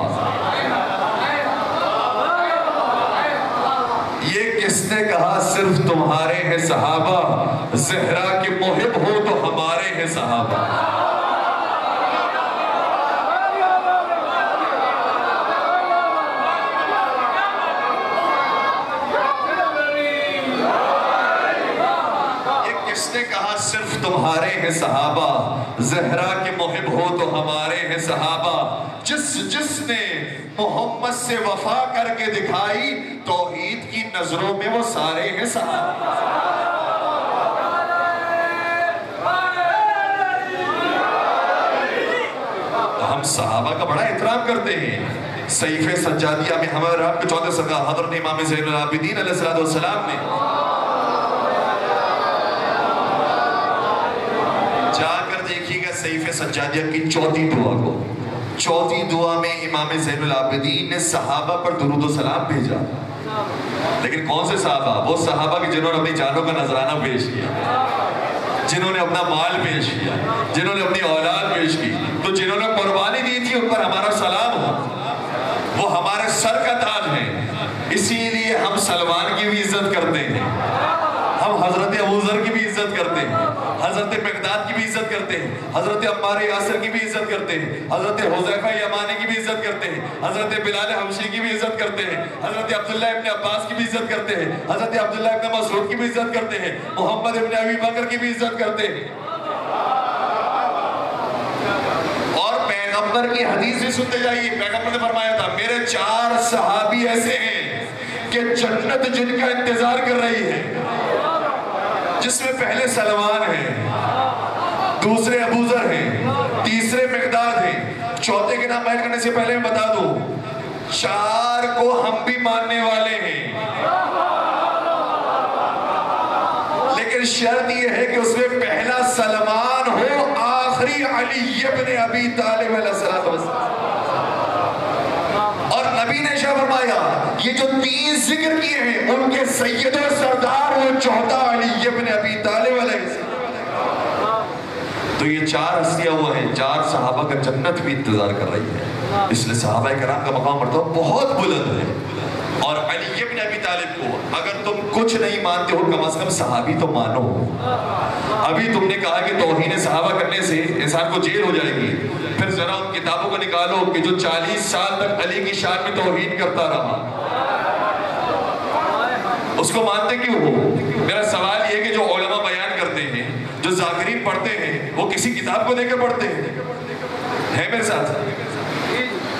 یہ کس نے کہا صرف تمہارے ہیں صحابہ؟ زہرا کے محب ہو تو ہمارے ہیں صحابہ۔ یہ کس نے کہا صرف تمہارے ہیں صحابہ؟ زہرا کے محب ہو تو ہمارے ہیں صحابہ۔ جس نے محمد سے وفا کر کے دکھائی توحید کی نظروں میں وہ سارے ہیں صحابہ۔ ہم صحابہ کا بڑا احترام کرتے ہیں۔ صحیفہ سجادیہ میں ہمارے آپ کے چوتھے سرکار حضرت امام زین العابدین علیہ السلام نے جا کر دیکھیے گا صحیفہ سجادیہ کی چوتھی دعا کو۔ چوتھی دعا میں امام زین العابدین نے صحابہ پر درود و سلام بھیجا، لیکن کون سے صحابہ؟ وہ صحابہ کہ جنہوں نے اپنی جانوں کا نذرانہ پیش کیا، جنہوں نے اپنا مال پیش کیا، جنہوں نے اپنی اولاد پیش کی، تو جنہوں نے قربانی دی تھی ان پر ہمارا سلام ہو، وہ ہمارے سر کا تاج ہے۔ اسی لیے ہم سلمان کی بھی عزت کرتے ہیں، ہم حضرت ابو ذر کی بھی عزت کرتے ہیں، حضرت مقداد کی بھی عزت کرتے ہیں، حضرت عمار یاسر کی بھی عزت کرتے ہیں، حضرت حذیفہ یمانی کی بھی عزت کرتے ہیں، حضرت بلال حبشی کی بھی عزت کرتے ہیں، حضرت عبداللہ ابن عباس کی بھی عزت کرتے ہیں، حضرت عبداللہ ابن مسعود کی بھی عزت کرتے ہیں، محمد ابن ابی بکر کی بھی عزت کرتے ہیں۔ اور پیغمبر کی حدیث بھی سنتے جائیے، پیغمبر نے فرمایا تھا میرے 4 صحابی ایسے ہیں کہ جنت جن کا انتظار کر رہی ہے، جس میں پہلے سلمان ہیں، دوسرے ابو ذر ہیں، تیسرے مقداد ہیں، چوتھے کے نام بیان کرنے سے پہلے میں بتا دوں 4 کو ہم بھی ماننے والے ہیں، لیکن شرط یہ ہے کہ اس میں پہلا سلمان ہو، آخری علی ابن ابی طالب علیہ السلام۔ اور نبی نے شاہ فرمایا یہ جو 3 ذکر کیے ہیں ان کے سید و سردار وہ چوتھا علی ابن ابی طالب علیہ السلام۔ تو یہ 4 ہستیاں ہوا ہیں، 4 صحابہ کا جنت بھی انتظار کر رہی ہے، اس لیے صحابہ کرام کا مقام مرتبہ بہت بلند ہے۔ اور علی ابن ابی طالب کو اگر تم کچھ نہیں مانتے ہو کم از کم صحابی تو مانو۔ ابھی تم نے کہا کہ توہین صحابہ کرنے سے انسان کو جیل ہو جائے گی، پھر ذرا ان کتابوں کو نکالو کہ جو 40 سال تک علی کی شان میں توہین کرتا رہا، اس کو مانتے کیوں ہو؟ میرا سوال یہ ہے کہ جو علماء بیان کرتے ہیں، جو ذاکرین پڑھتے ہیں، وہ کسی کتاب کو دیکھ کر پڑھتے ہیں؟ ہے میرے ساتھ؟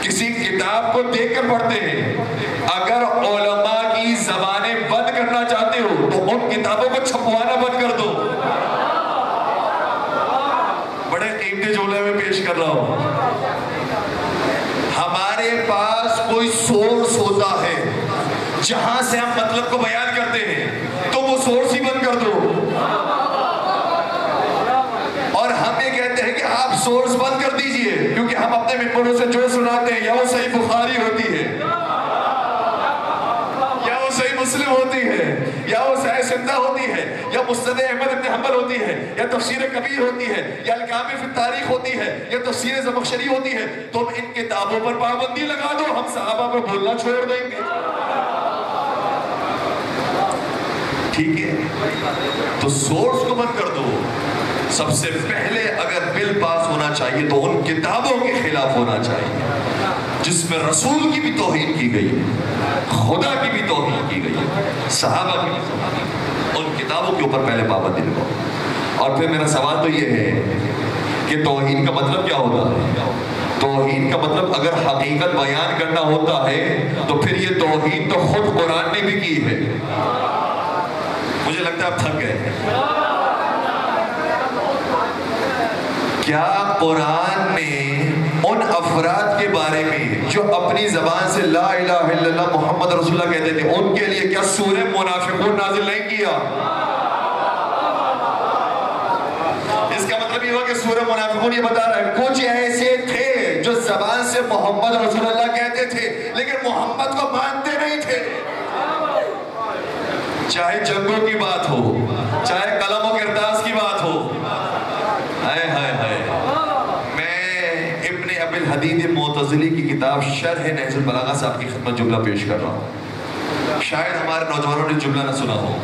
کسی کتاب کو دیکھ کر پڑھتے ہیں۔ اگر علماء کی زبانیں بند کرنا چاہتے ہو تو ان کتابوں کو چھپوانا بند کر دو۔ بڑے قیمتی جملے میں پیش کر رہا ہوں، ہمارے پاس کوئی سورس ہوتا ہے جہاں سے ہم مطلب کو بیان کرتے ہیں، تو وہ سورس ہی بند کر دو۔ اور ہم یہ کہتے ہیں کہ آپ سورس بند کر دیجئے، کیونکہ ہم اپنے ممبروں سے جو سناتے ہیں یا وہ صحیح بخاری ہوتی ہے، یا وہ صحیح مسلم ہوتی ہے، یا وہ صحیح سندہ ہوتی ہے، یا مسند احمد بن حنبل ہوتی ہے، یا تفسیر کبیر ہوتی ہے، یا الکامل فی التاریخ ہوتی ہے، یا تفسیر زمخشری ہوتی ہے، تم ان کتابوں پر پابندی لگا دو، ہم صحابہ پر بولنا چھوڑ دیں گے۔ ٹھیک ہے، تو سورس کو بند کر دو۔ سب سے پہلے اگر بل پاس ہونا چاہیے تو ان کتابوں کے خلاف ہونا چاہیے جس میں رسول کی بھی توہین کی گئی ہے، خدا کی بھی توہین کی گئی ہے، صحابہ کی بھی توہین۔ ان کتابوں کے اوپر پہلے پابندی لگاؤ۔ اور پھر میرا سوال تو یہ ہے کہ توہین کا مطلب کیا ہوتا ہے؟ توہین کا مطلب اگر حقیقت بیان کرنا ہوتا ہے تو پھر یہ توہین تو خود قرآن نے بھی کی ہے۔ مجھے لگتا ہے آپ تھک گئے۔ کیا قرآن نے ان افراد کے بارے میں جو اپنی زبان سے لا الہ الا اللہ محمد رسول اللہ کہتے تھے، ان کے لیے کیا سورہ منافقون نازل نہیں کیا؟ اس کا مطلب یہ ہوا کہ سورہ منافقون یہ بتا رہا ہے کچھ ایسے تھے جو زبان سے محمد رسول اللہ کہتے تھے لیکن محمد کو مانتے نہیں تھے۔ چاہے جنگوں کی بات ہو، چاہے قلم و کرتاس کی بات ہو، ہائے ہائے ہائے۔ میں ابن ابی الحدید معتزلی کی کتاب شرح نہج البلاغہ سے آپ کی خدمت جملہ پیش کر رہا ہوں، شاید ہمارے نوجوانوں نے جملہ نہ سنا ہو۔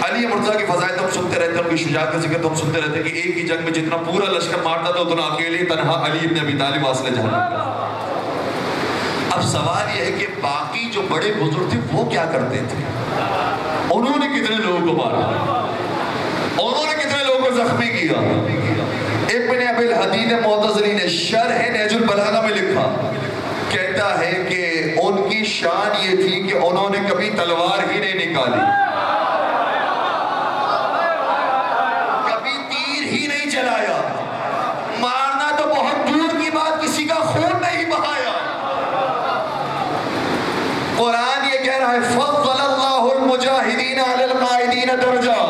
علی مرتضیٰ کی فضائل تم سنتے رہتے ہیں، ان کی شجاعت کا ذکر تم سنتے رہتے ہیں کہ ایک ہی جنگ میں جتنا پورا لشکر مارتا تھا اتنا اکیلے تنہا علی ابن ابی طالب واصل جہنم۔ اب سوال یہ ہے کہ باقی جو بڑے بزرگ تھے وہ کیا کرتے تھے؟ انہوں نے کتنے لوگوں کو مارا؟ انہوں نے کتنے لوگوں کو زخمی کیا؟ ابن ابی الحدید معتزلی نے شرح نہج البلاغہ میں لکھا، کہتا ہے کہ ان کی شان یہ تھی کہ انہوں نے کبھی تلوار ہی نہیں نکالی، کبھی تیر ہی نہیں چلایا، مارنا تو بہت دور کی بات، کسی کا خون نہیں بہایا۔ قرآن یہ کہہ رہا ہے فضل اللہ المجاہدین علی القائدین درجہ۔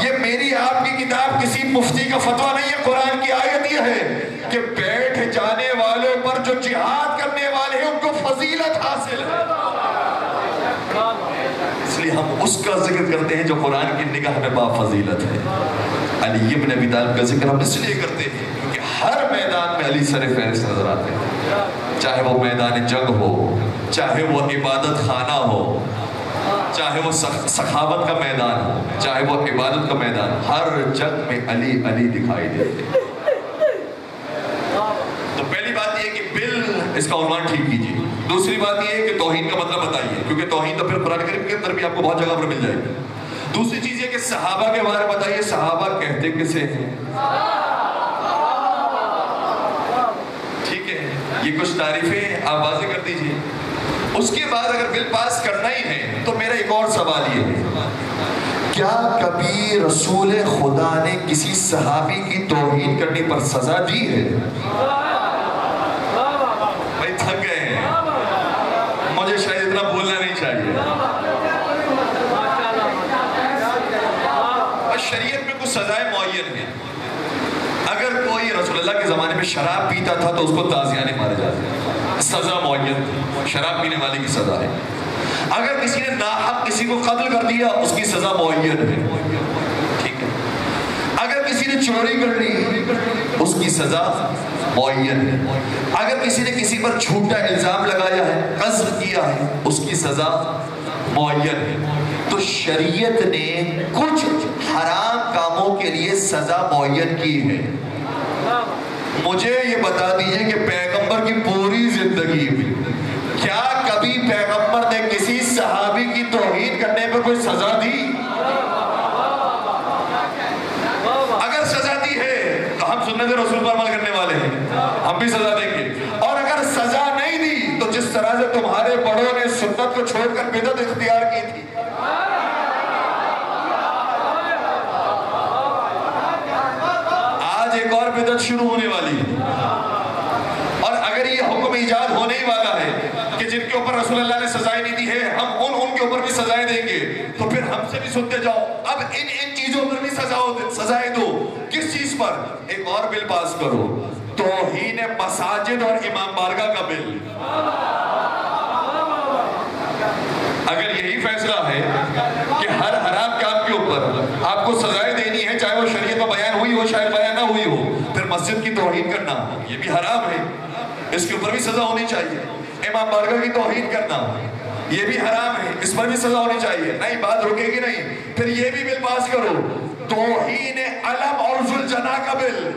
یہ میری آپ کی کتاب کسی مفتی کا فتویٰ نہیں ہے، قرآن کی آیت یہ ہے کہ بیٹھ جانے والوں پر جو جہاد کرنے والے ہیں ان کو فضیلت حاصل ہے۔ اس لیے ہم اس کا ذکر کرتے ہیں جو قرآن کی نگاہ میں با فضیلت ہے۔ علی ابن ابی طالب کا ذکر ہم اس لیے کرتے ہیں کیونکہ ہر میدان میں علی سر فہرست نظر آتے ہیں، چاہے وہ میدان جنگ ہو، چاہے وہ عبادت خانہ ہو، چاہے وہ سخاوت کا میدان ہو، چاہے وہ عبادت کا میدان، ہر جنگ میں علی علی دکھائی دیتے ہیں۔ تو پہلی بات یہ کہ بل اس کا عنوان ٹھیک کیجیے۔ دوسری بات یہ ہے کہ توہین کا مطلب بتائیے، کیونکہ توہین تو پھر قرآن کریم کے اندر بھی آپ کو بہت جگہ پر مل جائے گی۔ دوسری چیز یہ کہ صحابہ کے بارے میں بتائیے، صحابہ کہتے کسے ہیں؟ ٹھیک ہے، یہ کچھ تعریفیں آپ واضح کر دیجیے۔ اس کے بعد اگر بل پاس کرنا ہی ہے تو میرا ایک اور سوال یہ ہے، کیا کبھی رسول خدا نے کسی صحابی کی توہین کرنے پر سزا دی ہے؟ بھائی تھک گئے ہیں، معین ہے. اگر کوئی رسول اللہ کے زمانے میں شراب پیتا تھا تو اس کو تازیانے مارے جاتے ہیں، سزا معین تھی، شراب پینے والے کی سزا ہے. اگر کسی نے ناحق کسی کو قتل کر دیا اس کی سزا معین ہے، ٹھیک ہے. اگر کسی نے چوری کر لی اس کی سزا معین ہے. اگر کسی نے کسی پر جھوٹا الزام لگایا ہے، قذف کیا ہے، اس کی سزا معین ہے. تو شریعت نے کچھ حرام کاموں کے لیے سزا معین کی ہے. مجھے یہ بتا دیجئے کہ پیغمبر کی پوری زندگی میں کیا کبھی پیغمبر نے کسی صحابی کی توہین کرنے پر کوئی سزا دی؟ اگر سزا دی ہے تو ہم سنت رسول پر عمل کرنے والے ہیں، ہم بھی سزا دیں گے. اور اگر سزا نہیں دی تو جس طرح سے تمہارے بڑوں نے سنت کو چھوڑ کر بدعت اختیار کی تھی، آج ایک اور بدعت شروع ہونے والی ہے. اور اگر یہ حکم ایجاد ہونے ہی والا ہے کہ جن کے اوپر رسول اللہ نے سزائیں نہیں دی ہے ہم ان کے اوپر بھی سزائیں دیں گے، تو پھر ہم سے بھی سنتے جاؤ. اب ان چیزوں پر بھی سزائیں دو. کس چیز پر؟ ایک اور بل پاس کرو، توہین مساجد اور امام بارگاہ کا بل. اگر یہی فیصلہ ہے کہ ہر حرام کام کے اوپر آپ کو سزائیں دینی ہے، چاہے وہ شریعت میں بیان ہوئی ہو شاید بیان نہ ہوئی ہو، پھر مسجد کی توہین کرنا یہ بھی حرام ہے، اس کے اوپر بھی سزا ہونی چاہیے. امام بارگاہ کی توہین کرنا یہ بھی حرام ہے، اس پر بھی سزا ہونی چاہیے. نہیں، بات رکے گی نہیں. پھر یہ بھی بل پاس کرو، توہین علم اور ذوالجناح کا بل.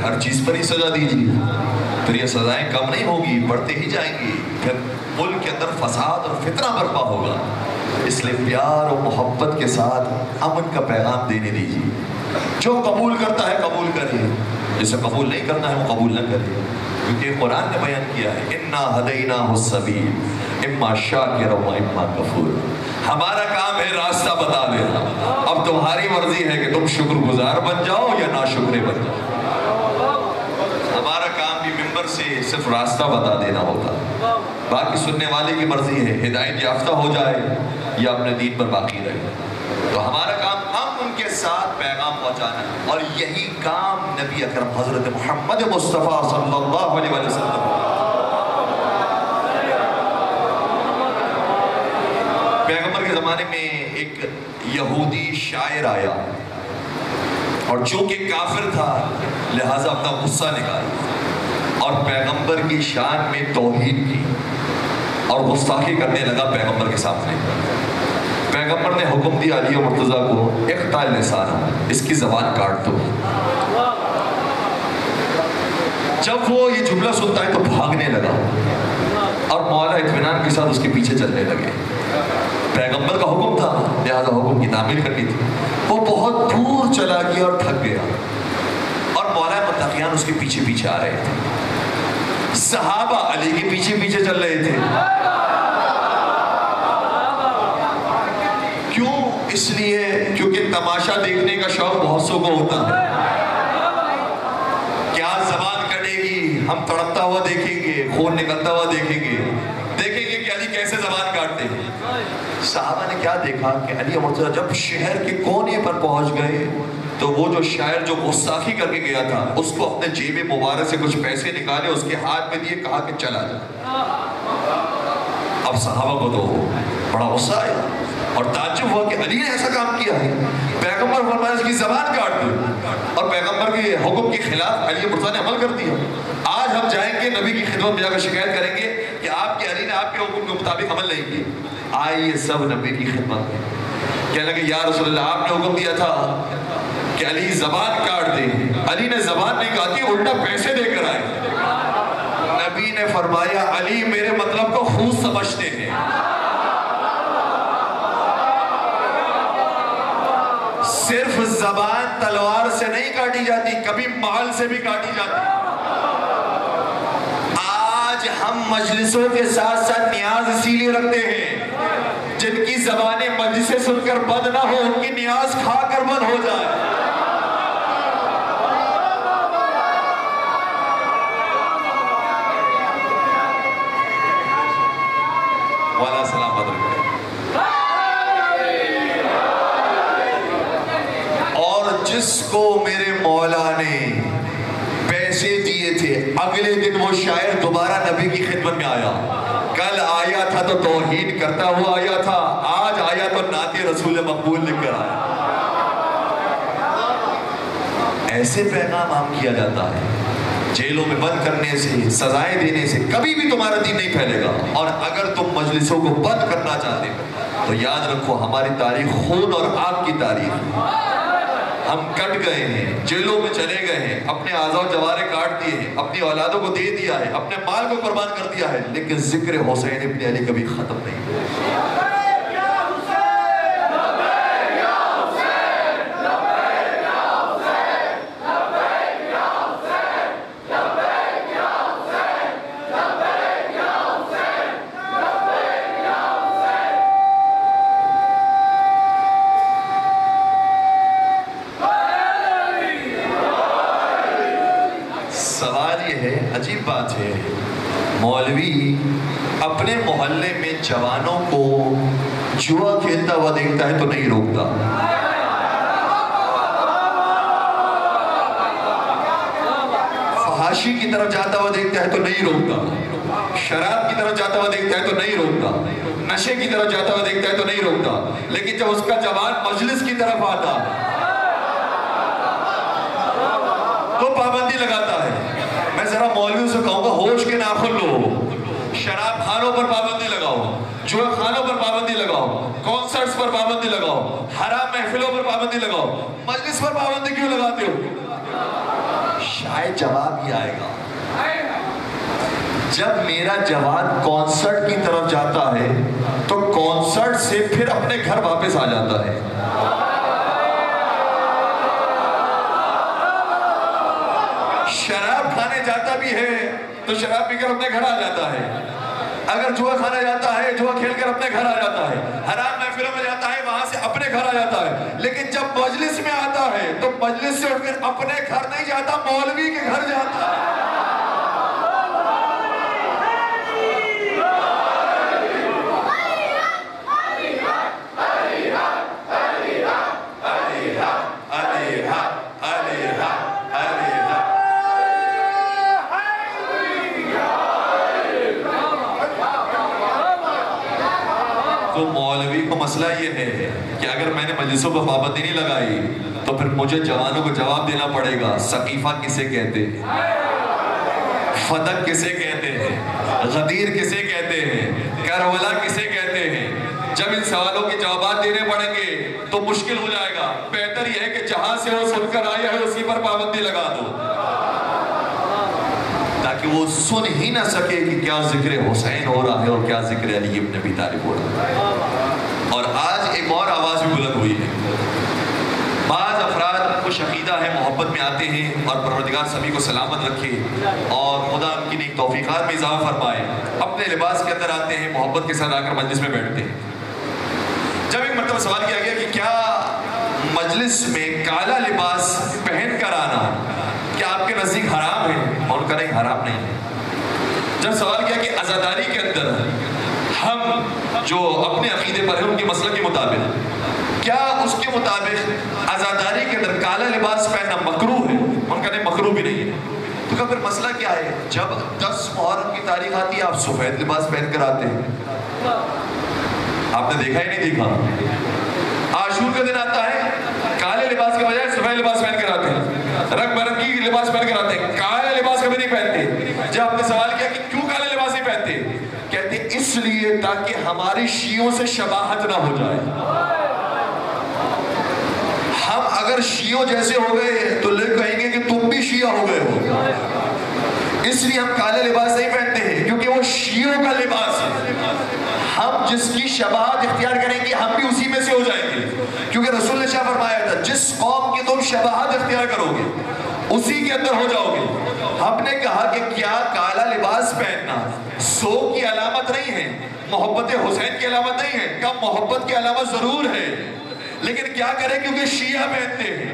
ہر چیز پر ہی سزا دیجیے، پھر یہ سزائیں کم نہیں ہوگی، بڑھتے ہی جائیں گی. پھر ملک کے اندر فساد اور فتنہ برپا ہوگا. اس لیے پیار اور محبت کے ساتھ امن کا پیغام دینے دیجیے. جو قبول کرتا ہے قبول کرے، جسے قبول نہیں کرنا ہے وہ قبول نہ کرے. کیونکہ قرآن نے بیان کیا ہے اِنَّا هَدَيْنَاهُ السَّبِيلَ إِمَّا شَاكِرًا وَإِمَّا كَفُورًا. ہمارا کام ہے راستہ بتا دینا، اب تمہاری مرضی ہے کہ تم شکر گزار بن جاؤ یا ناشکرے بن جاؤ. ہمارا کام بھی ممبر سے صرف راستہ بتا دینا ہوتا، باقی سننے والے کی مرضی ہے ہدایت یافتہ ہو جائے یا اپنے دین پر باقی رہے. تو ہمارا کام ہم ان کے ساتھ پیغام پہنچانا ہے، اور یہی کام نبی اکرم حضرت محمد مصطفیٰ صلی اللہ علیہ وسلم. پیغمبر کے زمانے میں ایک یہودی شاعر آیا، اور چونکہ کافر تھا لہٰذا اپنا غصہ نکالا اور پیغمبر کی شان میں توہین کی اور گستاخی کرنے لگا پیغمبر کے سامنے. پیغمبر نے حکم دیا علی و مرتضیٰ کو اقطع لسانہ، اس کی زبان کاٹ دو. جب وہ یہ جملہ سنتا ہے تو بھاگنے لگا اور مولا اطمینان کے ساتھ اس کے پیچھے چلنے لگے. پیغمبر کا حکم تھا لہذا حکم کی تعمیل کرنی تھی. وہ بہت دور چلا گیا اور تھک گیا، اور مولا متقیان اس کے پیچھے پیچھے آ رہے تھے. صحابہ علی کے پیچھے پیچھے چل رہے تھے. کیوں؟ اس لیے کیونکہ تماشا دیکھنے کا شوق بہت سو کو ہوتا ہے. کیا زبان کٹے گی، ہم تڑپتا ہوا دیکھیں گے، خون نکلتا ہوا دیکھیں گے کہ علی کیسے زبان کاٹتے ہیں. صحابہ نے کیا دیکھا کہ علی مرتضیٰ جب شہر کے کونے پر پہنچ گئے تو وہ جو شاعر جو غصاخی کر کے گیا تھا اس کو اپنے جیب مبارک سے کچھ پیسے نکالے، اس کے ہاتھ میں دیے، کہا کہ چلا جا. اب صحابہ کو تو بڑا غصہ آیا اور تعجب ہوا کہ علی نے ایسا کام کیا ہے. پیغمبر فرمایا اس کی زبان کاٹ دو، اور پیغمبر کے حکم کے خلاف علی مرتضیٰ نے عمل کر دیا. آج ہم جائیں گے نبی کی خدمت میں جا کر شکایت کریں گے کہ آپ کے علی نے آپ کے حکم کے مطابق عمل نہیں کیا. آئیے سب نبی کی خدمت میں کہنے لگے یا رسول اللہ آپ نے حکم دیا تھا کہ علی زبان کاٹ دے. علی نے زبان نہیں کاٹی، الٹا پیسے دے کر آئے. نے فرمایا علی میرے مطلب کو خوب سمجھتے ہیں. صرف زبان تلوار سے نہیں کاٹی جاتی، کبھی مال سے بھی کاٹی جاتی. آج ہم مجلسوں کے ساتھ ساتھ نیاز اسی لیے رکھتے ہیں جن کی زبانیں مجلسیں سن کر بند نہ ہو، ان کی نیاز کھا کر بند ہو جائے. والا سلام بدر. اور جس کو میرے مولا نے پیسے دیے تھے، اگلے دن وہ شاعر دوبارہ نبی کی خدمت میں آیا. کل آیا تھا تو توہین کرتا ہوا آیا تھا، آج آیا تو نعت رسول مقبول لکھ کر آیا. ایسے پیغام عام کیا جاتا ہے. جیلوں میں بند کرنے سے، سزائیں دینے سے کبھی بھی تمہارا دین نہیں پھیلے گا. اور اگر تم مجلسوں کو بند کرنا چاہتے ہو تو یاد رکھو ہماری تاریخ خون اور آگ کی تاریخ. ہم کٹ گئے ہیں، جیلوں میں چلے گئے ہیں، اپنے اعضاء و جوارح کاٹ دیے ہیں، اپنی اولادوں کو دے دیا ہے، اپنے مال کو قربان کر دیا ہے، لیکن ذکر حسین ابن علی کبھی ختم نہیں. عجیب بات ہے، مولوی اپنے محلے میں جوانوں کو جوا کھیلتا ہوا دیکھتا ہے تو نہیں روکتا. فحاشی کی طرف جاتا ہوا دیکھتا ہے تو نہیں روکتا. شراب کی طرف جاتا ہوا دیکھتا ہے تو نہیں روکتا. نشے کی طرف جاتا ہوا دیکھتا ہے تو نہیں روکتا. لیکن جب اس کا جوان مجلس کی طرف آتا تو پابندی لگاتا ہے. میں ذرا مولویوں سے کہوں گا ہوش کے ناخن لو. شراب خانوں پر پابندی لگاؤ، جوا خانوں پر پابندی لگاؤ، کانسرٹس پر پابندی لگاؤ، حرام محفلوں پر پابندی لگاؤ. مجلس پر پابندی کیوں لگاتے ہو؟ شاید جواب یہ آئے گا جب میرا جوان کانسرٹ کی طرف جاتا ہے تو کانسرٹ سے پھر اپنے گھر واپس آ جاتا ہے. شراب کھانے جاتا بھی ہے تو شراب پی کر اپنے گھر آ جاتا ہے. اگر جوا کھانا جاتا ہے جوا کھیل کر اپنے گھر آ جاتا ہے. حرام محفلوں میں جاتا ہے وہاں سے اپنے گھر آ جاتا ہے. لیکن جب مجلس میں آتا ہے تو مجلس سے اٹھ کر اپنے گھر نہیں جاتا، مولوی کے گھر جاتا ہے. تو مولوی کو مسئلہ یہ ہے کہ اگر میں نے مجلسوں پر پابندی نہیں لگائی تو پھر مجھے جوانوں کو جواب دینا پڑے گا. سقیفہ کسے کہتے ہیں؟ فدق کسے کہتے ہیں؟ غدیر کسے کہتے ہیں؟ کربلا کسے کہتے ہیں؟ جب ان سوالوں کے جوابات دینے پڑیں گے تو مشکل ہو جائے گا. بہتر یہ ہے کہ جہاں سے وہ سن کر آیا ہے اسی پر پابندی لگا دو تاکہ وہ سن ہی نہ سکے کہ کیا ذکر حسین ہو رہا ہے اور کیا ذکر علی ابن ابی طالب ہو رہا ہے. اور آج ایک اور آواز بھی بلند ہوئی ہے. بعض افراد خوش عقیدہ ہیں، محبت میں آتے ہیں، اور پروردگار سبھی کو سلامت رکھے اور خدا ان کی نیک توفیقات میں اضافہ فرمائے. اپنے لباس کے اندر آتے ہیں، محبت کے ساتھ آ کر مجلس میں بیٹھتے ہیں. جب ایک مرتبہ سوال کیا گیا کہ کیا مجلس میں کالا لباس پہن کر آنا کیا آپ کے نزدیک حرام ہے؟ اور ان کا نہیں، حرام نہیں ہے. جب سوال کیا کہ عزاداری کے اندر ہم جو اپنے عقیدے پر ہیں ان کے مسلک کے مطابق کیا اس کے مطابق عزاداری کے اندر کالا لباس پہننا مکروہ ہے؟ ان کا نہیں، مکروہ بھی نہیں ہے. تو کہا پھر مسئلہ کیا ہے؟ جب 10 محرم کی تاریخ آتی ہے آپ سفید لباس پہن کر آتے ہیں. آپ نے دیکھا ہی نہیں دیکھا؟ عاشور کا دن آتا ہے کالے لباس کے بجائے سفید لباس پہن کر آتے ہیں، رنگ برنگی لباس پہن کر آتے ہیں، کالے لباس کبھی نہیں پہنتے. جب آپ نے سوال کیا کہ کیوں کالے لباس نہیں پہنتے؟ کہتے اس لیے تاکہ ہماری شیعوں سے شباہت نہ ہو جائے. ہم اگر شیعوں جیسے ہو گئے تو لوگ کہیں گے کہ تم بھی شیعہ ہو گئے ہو، اس لیے ہم کالے لباس نہیں پہنتے ہیں. وہ شیعوں کا لباس ہے. ہم جس کی شباہت اختیار کریں گے ہم بھی اسی میں سے ہو جائیں گے, کیونکہ رسول نے شاہ فرمایا تھا جس قوم کی تم شباہت اختیار کرو گے اسی کے اندر ہو جاؤ گے. ہم نے کہا کہ کیا کالا لباس پہننا ذوق کی علامت نہیں ہے, محبت حسین کی علامت نہیں ہے؟ کم محبت کی علامت ضرور ہے, لیکن کیا کریں کیونکہ شیعہ پہنتے ہیں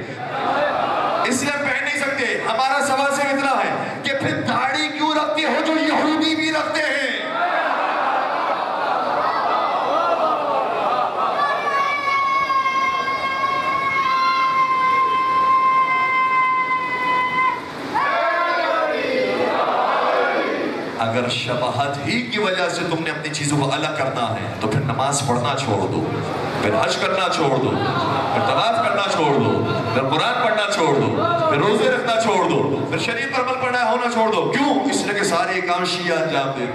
اس لیے پہن نہیں سکتے. ہمارا سوال صرف اتنا ہے کہ پھر داڑھی کیوں رکھتے ہو جو یہودی بھی رکھتے ہیں؟ اگر شباہت ہی کی وجہ سے تم نے اپنی چیزوں کو الگ کرنا ہے تو پھر نماز پڑھنا چھوڑ دو, پھر حج کرنا چھوڑ دو, پھر طواف کرنا چھوڑ دو, پھر قرآن پڑھنا چھوڑ دو, پھر روزے رکھنا چھوڑ دو, پھر شریعت پر عمل پڑھنا ہونا چھوڑ دو. کیوں؟ اس لیے کہ سارے کام شیعہ انجام دیں.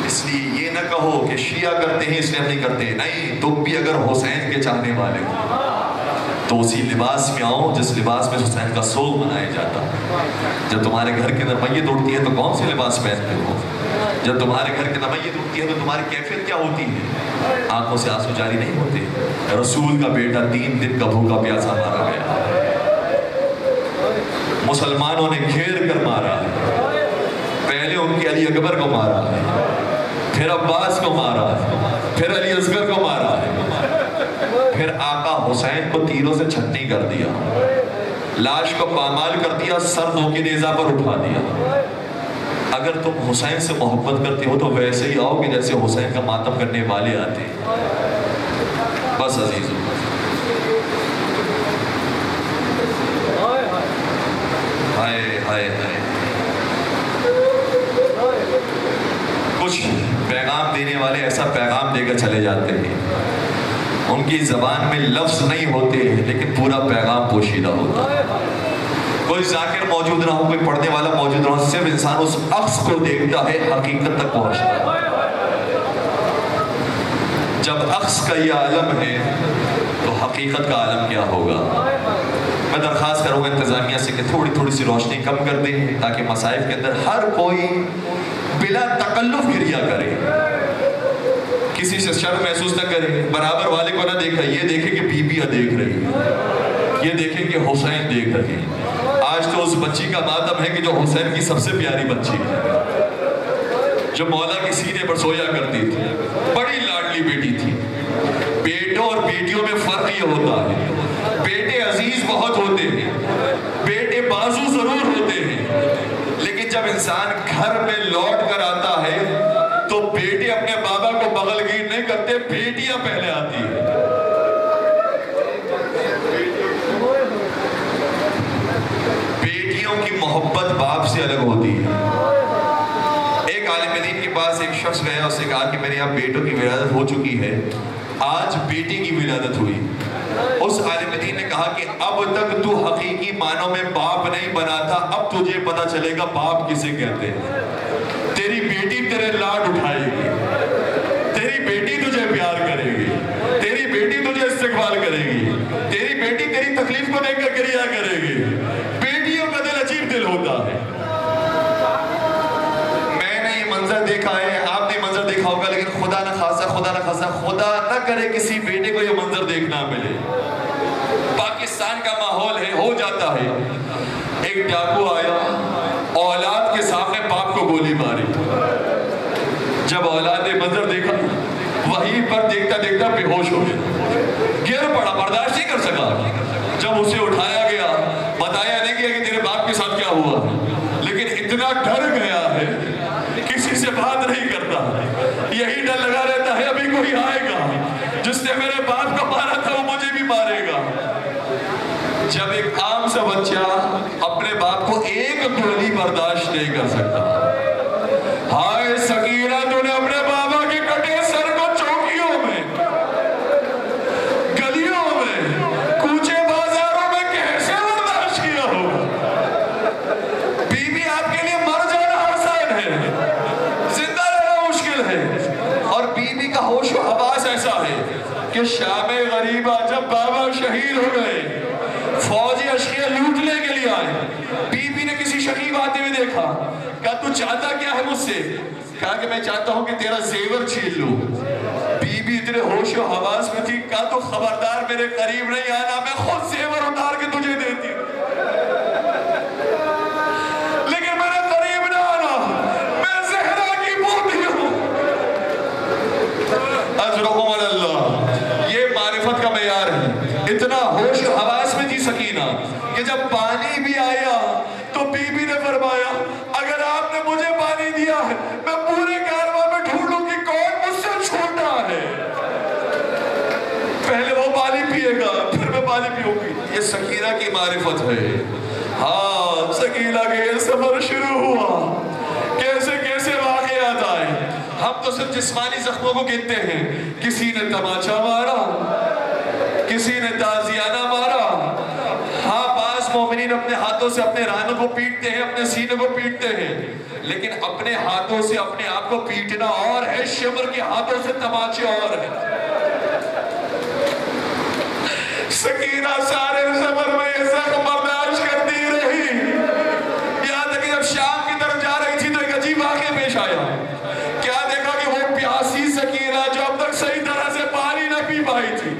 اس لیے یہ نہ کہو کہ شیعہ کرتے ہیں اس لیے ہم نہیں کرتے. نہیں, تم بھی اگر حسین کے چاہنے والے ہو تو اسی لباس میں آؤ جس لباس میں حسین کا سوگ منایا جاتا. جب تمہارے گھر کے اندر میت اٹھتی ہے تو کون سے لباس پہنتے ہو؟ جب تمہارے گھر کے اندر میت اٹھتی ہے تو تمہاری کیفیت کیا ہوتی ہے؟ آنکھوں سے آنسو جاری نہیں ہوتے. رسول کا بیٹا 3 دن کا بھوکا پیاسا مارا گیا, مسلمانوں نے گھیر کر مارا. پہلے ان کے علی اکبر کو مارا, پھر عباس کو مارا, پھر علی اصغر کو مارا, پھر آقا حسین کو تیروں سے چھٹنی کر دیا, لاش کو پامال کر دیا, سر دو کی نیزہ پر اٹھا دیا. اگر تم حسین سے محبت کرتے ہو تو ویسے ہی آؤ کہ جیسے حسین کا ماتم کرنے والے آتے. بس عزیزو, ہائے ہائے ہائے, کچھ پیغام دینے والے ایسا پیغام دے کر چلے جاتے ہیں, ان کی زبان میں لفظ نہیں ہوتے لیکن پورا پیغام پوشیدہ ہوتا ہے. کوئی ذاکر موجود نہ ہو, کوئی پڑھنے والا موجود نہ ہو, صرف انسان اس عکس کو دیکھتا ہے, حقیقت تک پہنچتا ہے. جب عکس کا یہ عالم ہے تو حقیقت کا عالم کیا ہوگا؟ میں درخواست کروں گا انتظامیہ سے کہ تھوڑی سی روشنی کم کر دیں تاکہ مسائل کے اندر ہر کوئی بلا تکلف گریا کرے, کسی سے شرم محسوس نہ کرے. برابر والے کو نہ دیکھا, یہ دیکھے کہ بیبیاں دیکھ رہی ہیں, یہ دیکھیں کہ حسین دیکھ رہے ہیں. آج تو اس بچی کا ماتم ہے کہ جو حسین کی سب سے پیاری بچی ہے, جو مولا کے سینے پر سویا کرتی تھی, بڑی لاڈلی بیٹی تھی. بیٹوں اور بیٹیوں میں فرق یہ ہوتا ہے, بیٹے عزیز بہت ہوتے ہیں, بیٹے بازو ضرور ہوتے ہیں, لیکن جب انسان گھر میں لوٹ کر آتا ہے تو بیٹے اپنے بابا کو بغل گیر نہیں کرتے, بیٹیاں پہلے آتی ہیں. بیٹیوں کی محبت باپ سے الگ ہوتی ہے. ایک عالم دین کے پاس ایک شخص گیا, اس نے کہا کہ میرے یہاں بیٹوں کی ولادت ہو چکی ہے, آج بیٹی کی ولادت ہوئی. اس عالم دین نے کہا کہ اب تک تو حقیقی معنوں میں باپ نہیں بنا تھا, اب تجھے پتا چلے گا باپ کسے کہتے ہیں. تیری بیٹی تیرے لاڈ اٹھائے گی, تیری بیٹی تجھے پیار کرے گی, تیری بیٹی تجھے استقبال کرے گی, تیری بیٹی تیری تکلیف کو دیکھ کر گریہ کرے گی. بیٹیوں کا دل عجیب دل ہوتا ہے. میں نے یہ منظر دیکھا ہے, آپ نے منظر دیکھا ہوگا, لیکن خدا نہ خاصا خدا نہ کرے کسی بیٹے کو یہ منظر دیکھنا ملے. پاکستان کا ماحول ہے, ہو جاتا ہے. ایک ڈاکو آیا, اولاد کے سامنے باپ کو گولی ماری. جب اولاد نے منظر دیکھا وہیں پر دیکھتا دیکھتا بے ہوش ہو گیا, گر پڑا, برداشت نہیں کر سکا. جب اسے اٹھایا گیا, بتایا نہیں گیا کہ تیرے باپ کے ساتھ کیا ہوا, لیکن اتنا ڈر گیا ہے کسی سے بات نہیں کرتا. یہی ڈر لگا رہتا ہے ابھی کوئی آئے گا, جس نے میرے باپ کو مارا تھا وہ مجھے بھی مارے گا. جب ایک عام سا بچہ اپنے باپ کو ایک گولی برداشت نہیں کر سکتا, ہائے سکینہ تو نے اپنے بابا کے کٹے سر کو چوکیوں میں, گلیوں میں, کوچے بازاروں میں کیسے برداشت کیا ہوگا؟ بی بی آپ کے لیے مر جانا آسان ہے, زندہ رہنا مشکل ہے. اور بی بی کا ہوش و حواس ایسا ہے کہ شام غریبہ جب بابا شہید ہو گئے, فوجی اشقیہ لوٹنے کے لیے آئے, بی بی نے کسی شکیب آتے ہوئے دیکھا, کہا تو چاہتا کیا ہے مجھ سے؟ کہا کہ میں چاہتا ہوں کہ تیرا زیور چھین لوں۔ بی بی اتنے ہوش و حواس میں تھی، کہا تو خبردار میرے قریب نہیں آنا، میں خود زیور اتار کے تجھے دیتی ہوں، لیکن میرے قریب نہ آنا، میں زہرا کی پوتی ہوں۔ اجرکم اللہ، یہ معرفت کا معیار ہے۔ اتنا ہوش و حواس میں تھی سکینہ کہ جب پانی بھی آیا تو بی بی نے فرمایا اگر آپ نے مجھے پانی دیا ہے میں پورے کارواں میں ڈھونڈوں کہ کون مجھ سے چھوٹا ہے، پہلے وہ پانی پیے گا پھر میں پانی پیوں گی۔ یہ سکینہ کی معرفت ہے۔ ہاں، سکینہ کے یہ سفر شروع ہوا، کیسے کیسے واقعات آئے۔ ہم تو صرف جسمانی زخموں کو گنتے ہیں، کسی نے تماچا مارا، کسی نے تازیانہ مارا۔ ہاں، بعض مومنین اپنے ہاتھوں سے اپنے رانوں کو پیٹتے ہیں، اپنے سینے کو پیٹتے ہیں، لیکن اپنے ہاتھوں سے اپنے آپ کو پیٹنا اور ہے، شمر کے ہاتھوں سے تماچے اور ہے۔ سکینہ سارے سفر میں یہ زخم برداشت کرتی رہی، یہاں تک کہ جب شام کی طرف جا رہی تھی تو ایک عجیب واقعہ پیش آیا۔ کیا دیکھا کہ وہ پیاسی سکینہ جو اب تک صحیح طرح سے پانی نہ پی پائی تھی،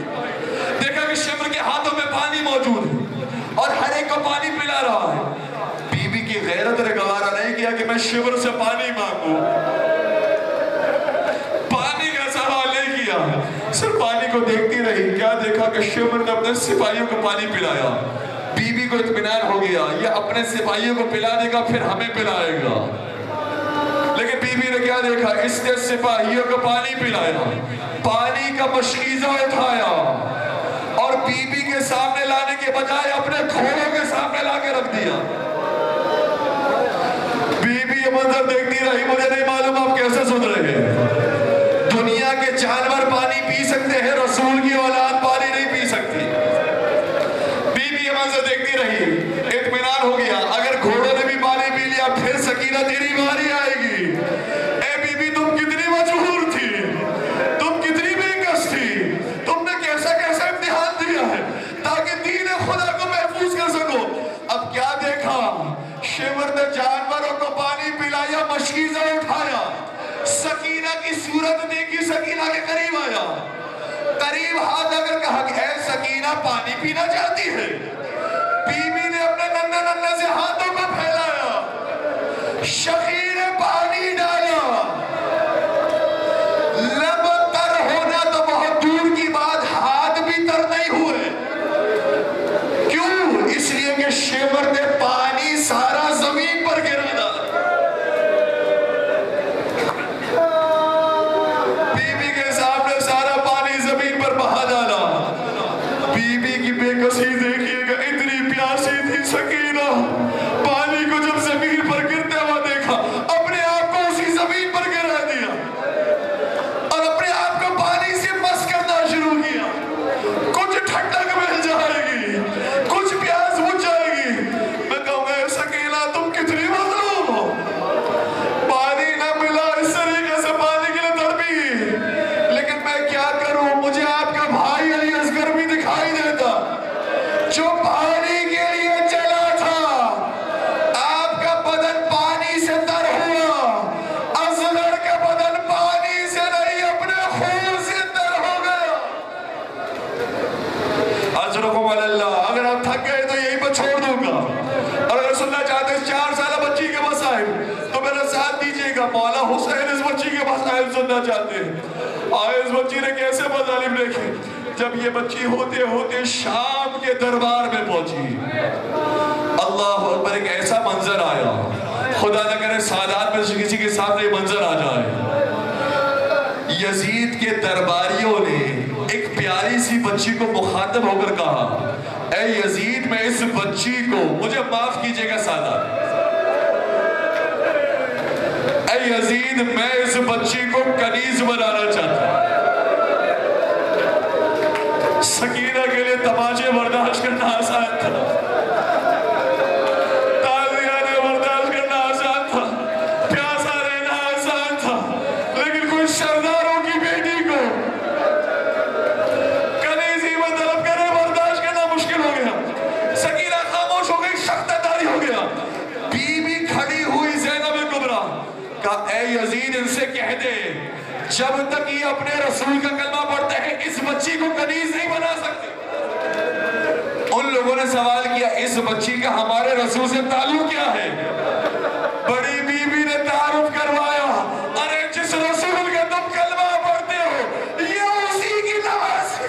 دیکھا کہ شمر کے ہاتھوں میں پانی موجود ہے اور ہر ایک کو پانی پلا رہا ہے۔ بی بی کی غیرت نے گوارا نہیں کیا کہ میں شمر سے پانی مانگوں، پانی کا سوال نہیں کیا، صرف پانی کو دیکھتی رہی۔ کیا دیکھا کہ شمر نے اپنے سپاہیوں کو پانی پلایا۔ بی بی کو اطمینان ہو گیا یہ اپنے سپاہیوں کو پلا دے گا پھر ہمیں پلائے گا، لیکن بی بی نے کیا دیکھا، اس نے سپاہیوں کو پانی پلایا، پانی کا مشکیزہ اٹھایا اور بی بی کے سامنے لانے کے بجائے اپنے گھوڑوں کے سامنے لا کے رکھ دیا۔ بی بی یہ منظر دیکھتی رہی، مجھے نہیں معلوم آپ کیسے سن رہے ہیں۔ دنیا کے جانور پانی پی سکتے ہیں، رسول کی اولاد پانی نہیں پی سکتی۔ بی بی یہ منظر دیکھتی رہی، اطمینان ہو گیا اگر گھوڑوں نے بھی پانی پی لیا پھر سکینہ تیری باری آئے گی۔ اے بی بی تم کتنی مجبور تھی، تم کتنی بےکس تھی، تم نے کیسا کیسا امتحان دیا ہے تاکہ دین خدا کو محفوظ کر سکو۔ اب کیا دیکھا، شمر نے جانوروں کو پانی پلایا، مشکیزہ اٹھایا، سکینہ کی صورت دیکھی، سکینہ کے قریب آیا، قریب ہاتھ اگر کہا کہ اے سکینہ پانی پینا چاہتی ہے، بی بی نے اپنے ننھے ننھے سے ہاتھوں کو پھیلایا، شخیر پانی ڈالا، لب تر ہونا تو بہت دور کی بات، ہاتھ بھی تر نہیں ہوئے۔ کیوں؟ اس لیے کہ شمر نے پانی سارا زمین پر گرا ڈالا۔ بی بی کے سامنے سارا پانی زمین پر بہا ڈالا۔ بی بی کی بے کسی دیکھیے گا، اتنی پیاسی تھی سکینہ، پانی کو جب زمین پر گرتے ہوا دیکھا اپنے آپ کو اسی زمین پر گرا دیا اور اپنے آپ کو پانی سے مس کرنا شروع کیا۔ کچھ ٹھنڈک مل جائے گی، کچھ پیاس بجھ جائے گی۔ میں کہوں گا سکینہ تم کتنی مظلوم ہو، پانی نہ ملا، اس طریقے سے پانی کے لیے تڑپی، لیکن میں کیا کروں، مجھے آپ کا بھائی علی اصغر بھی دکھائی دیتا جو پانی کے لیے چلا تھا، آپ کا بدن پانی سے تر ہوا، اصغر کا بدن پانی سے نہیں اپنے خون سے تر ہو گیا۔ اجرکم اللہ، اگر آپ تھک گئے تو یہیں پر چھوڑ دوں گا، اور اگر سننا چاہتے ہیں 4 سالہ بچی کے مسائل تو میرا ساتھ دیجئے گا۔ مولا حسین اس بچی کے مسائل سننا چاہتے ہیں، آئے اس بچی نے کیسے مظالم دیکھے۔ جب یہ بچی ہوتے ہوتے شام کے دربار میں پہنچی، اللہ اکبر، ایک ایسا منظر آیا، خدا نہ کرے سادات میں سے کسی کے سامنے یہ منظر آ جائے۔ یزید کے درباریوں نے ایک پیاری سی بچی کو مخاطب ہو کر کہا، اے یزید میں اس بچی کو، مجھے معاف کیجئے گا سادات، اے یزید میں اس بچی کو کنیز بنانا چاہتا ہوں۔ سکینہ کے لیے تماچے برداشت کرنا آسان تھا، تازیانے برداشت کرنا آسان تھا، پیاسا رہنا آسان تھا، لیکن کوئی سرداروں کی بیٹی کو کنیزی میں طلب کرے برداشت کرنا مشکل ہو گیا۔ سکینہ خاموش ہو گئی، شخص داری ہو گیا۔ بی بی کھڑی ہوئی زینب کبریٰ جب تک یہ اپنے رسول کا کلمہ پڑھتے ہیں اس بچی کو کنیز نہیں بنا سکتے۔ ان لوگوں نے سوال کیا اس بچی کا ہمارے رسول سے تعلق کیا ہے؟ بڑی بی بی نے تعارف کروایا، ارے جس رسول کا تم کلمہ پڑھتے ہو یہ اسی کی نواز ہے۔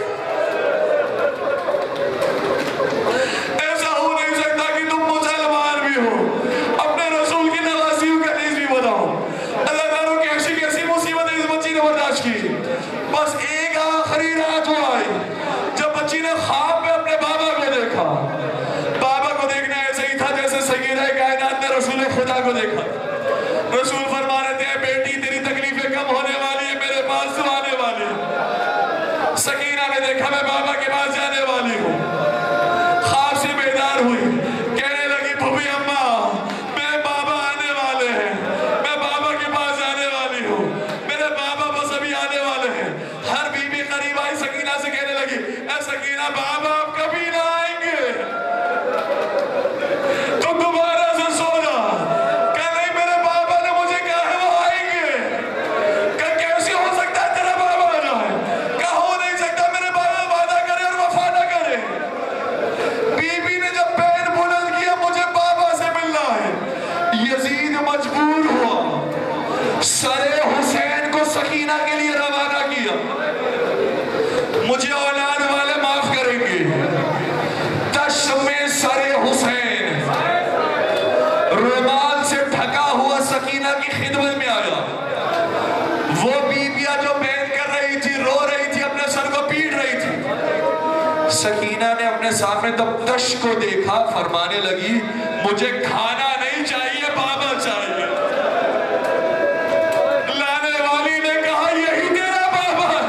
ایسا ہو نہیں سکتا کہ تم مسلمان بھی ہو اپنے رسول کی نوازیوں کا نیز بھی بتاؤ۔ اللہ تعالیٰ کیسی کیسی مصیبتیں اس بچی نے برداشت کی۔ بس ایک آخری رات وہ آئی جب بچی نے خواب میں اپنے بابا کو دیکھا۔ بابا کو دیکھنا ایسا ہی تھا جیسے سیدہ کائنات نے رسول خدا کو دیکھا۔ رسول فرما رہے تھے بیٹی تیری تکلیفیں کم ہونے والی ہے، میرے پاس تو آنے والی ہے۔ سکینہ نے دیکھا میں بابا کے پاس جانے والی ہوں، خواب سے بیدار ہوئی، کہنے لگی بھوبی اماں میں بابا آنے والے ہیں، میں بابا کے پاس جانے والی ہوں، میرے بابا بس ابھی آنے والے ہیں۔ ہر بی بی قریب آئی سکینہ سے کہنے لگی اے سکینہ بابا اب کبھی نہ آئیں گے، تو دوبارہ سے سو جا۔ کہ نہیں میرے بابا نے مجھے کہا ہے وہ آئیں گے۔ کہ کیسے ہو سکتا ہے تیرا بابا آ جائے؟ کہ ہو نہیں سکتا میرے بابا وعدہ کرے اور وفا نہ کرے۔ بی بی نے جب پیر بلند کیا مجھے بابا سے ملنا ہے، یزید مجبور ہوا، سر حسین کو سکینہ کے لیے روانہ کیا۔ مجھے اولاد والے معاف کریں گے، دشت میں سر حسین رومال سے ڈھکا ہوا سکینہ کی خدمت میں آیا۔ وہ بیبیاں جو بین کر رہی تھی، رو رہی تھی، اپنے سر کو پیٹ رہی تھی۔ سکینہ نے اپنے سامنے تفتش کو دیکھا، فرمانے لگی مجھے کھانا نہیں چاہیے بابا چاہیے۔ لانے والی نے کہا یہی تیرا بابا ہے۔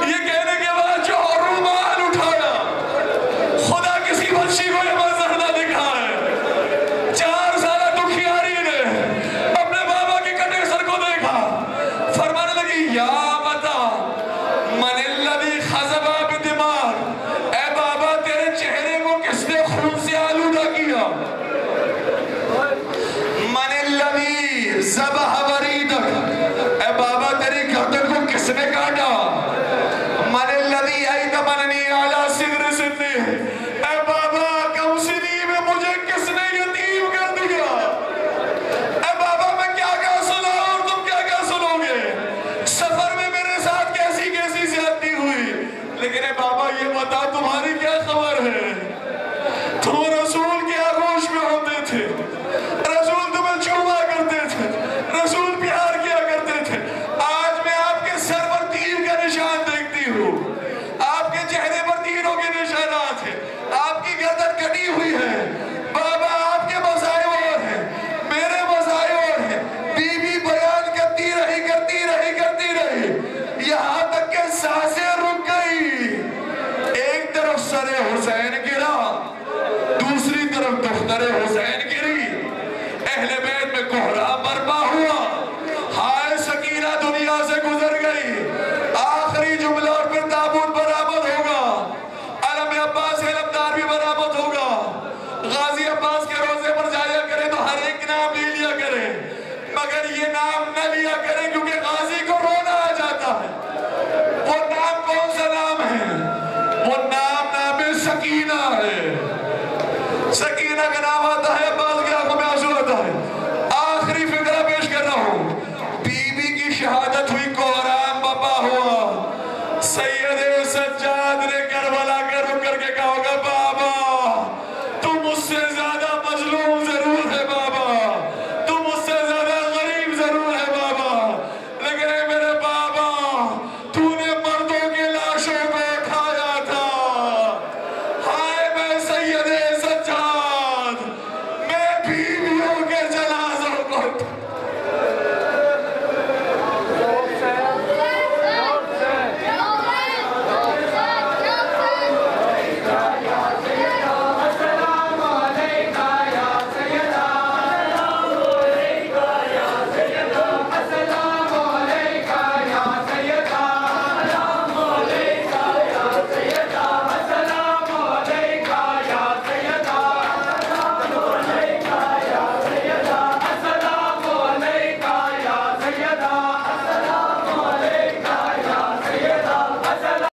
یہ کہنے کے بعد جو رومال اٹھایا، خدا کسی بچی کو یہ منظر نہ دکھائے۔ 4 سالہ دکھیاری نے اپنے بابا کے کٹے سر کو دیکھا، فرمانے لگی یا بتا من الذی خضب بدماغ، اے بابا تیرے چہرے کو کس نے خون سے آلودہ کیا؟ من الذی ذبح وریدک، اے بابا تیری گردن کو کس نے کاٹا؟ من الذی ایتمننی علی صغر سنی، اے بابا کم سنی میں مجھے کس نے یتیم کر دیا؟ اے بابا میں کیا کیا سنا اور تم کیا کیا سنو گے؟ سفر میں میرے ساتھ کیسی کیسی زیادتی ہوئی، لیکن اے بابا یہ بتا تمہاری کیا خبر ہے؟ تم رسول کے آغوش میں ہوتے تھے، رسول تمہیں چوما کرتے تھے، رسول پیار کیا کرتے تھے۔ آج میں آپ کے سر پر تیر کا نشان دیکھتی ہوں، آپ کے چہرے پر تیروں کے نشانات ہیں، آپ کی گردن کٹی ہوئی ہے۔ بابا آپ کے مسائل اور ہیں، میرے مسائل اور ہیں۔ بی بی بیان کرتی رہی کرتی رہی کرتی رہی، یہاں تک کہ سانسیں رک گئی۔ ایک طرف سر حسین گرا، دوسری طرف دختر حسین گری، اہل بیت میں کوہرام برپا ہوا۔ ہائے سکینہ دنیا سے گزر گئی، آخری جملہ اور پھر تابوت برآمد ہوگا، علم عباس علمدار بھی برآمد ہوگا۔ غازی عباس کے روزے پر جایا کرے تو ہر ایک نام لے لیا کرے، مگر یہ نام نہ لیا کرے کیونکہ غازی کو رونا آ جاتا ہے۔ وہ نام کون سا نام ہے؟ وہ نام سکینہ ہے۔ سکینہ کا نام آتا ہے، عباس کی آنکھوں میں آنسو آتا ہے۔ آخری فکرہ پیش کر رہا ہوں، بی بی کی شہادت ہوئی، کوہرام بپا ہوا۔ سید سجاد نے کربلا کا رک کر کے کہا ہوگا بابا تم مجھ سے زیادہ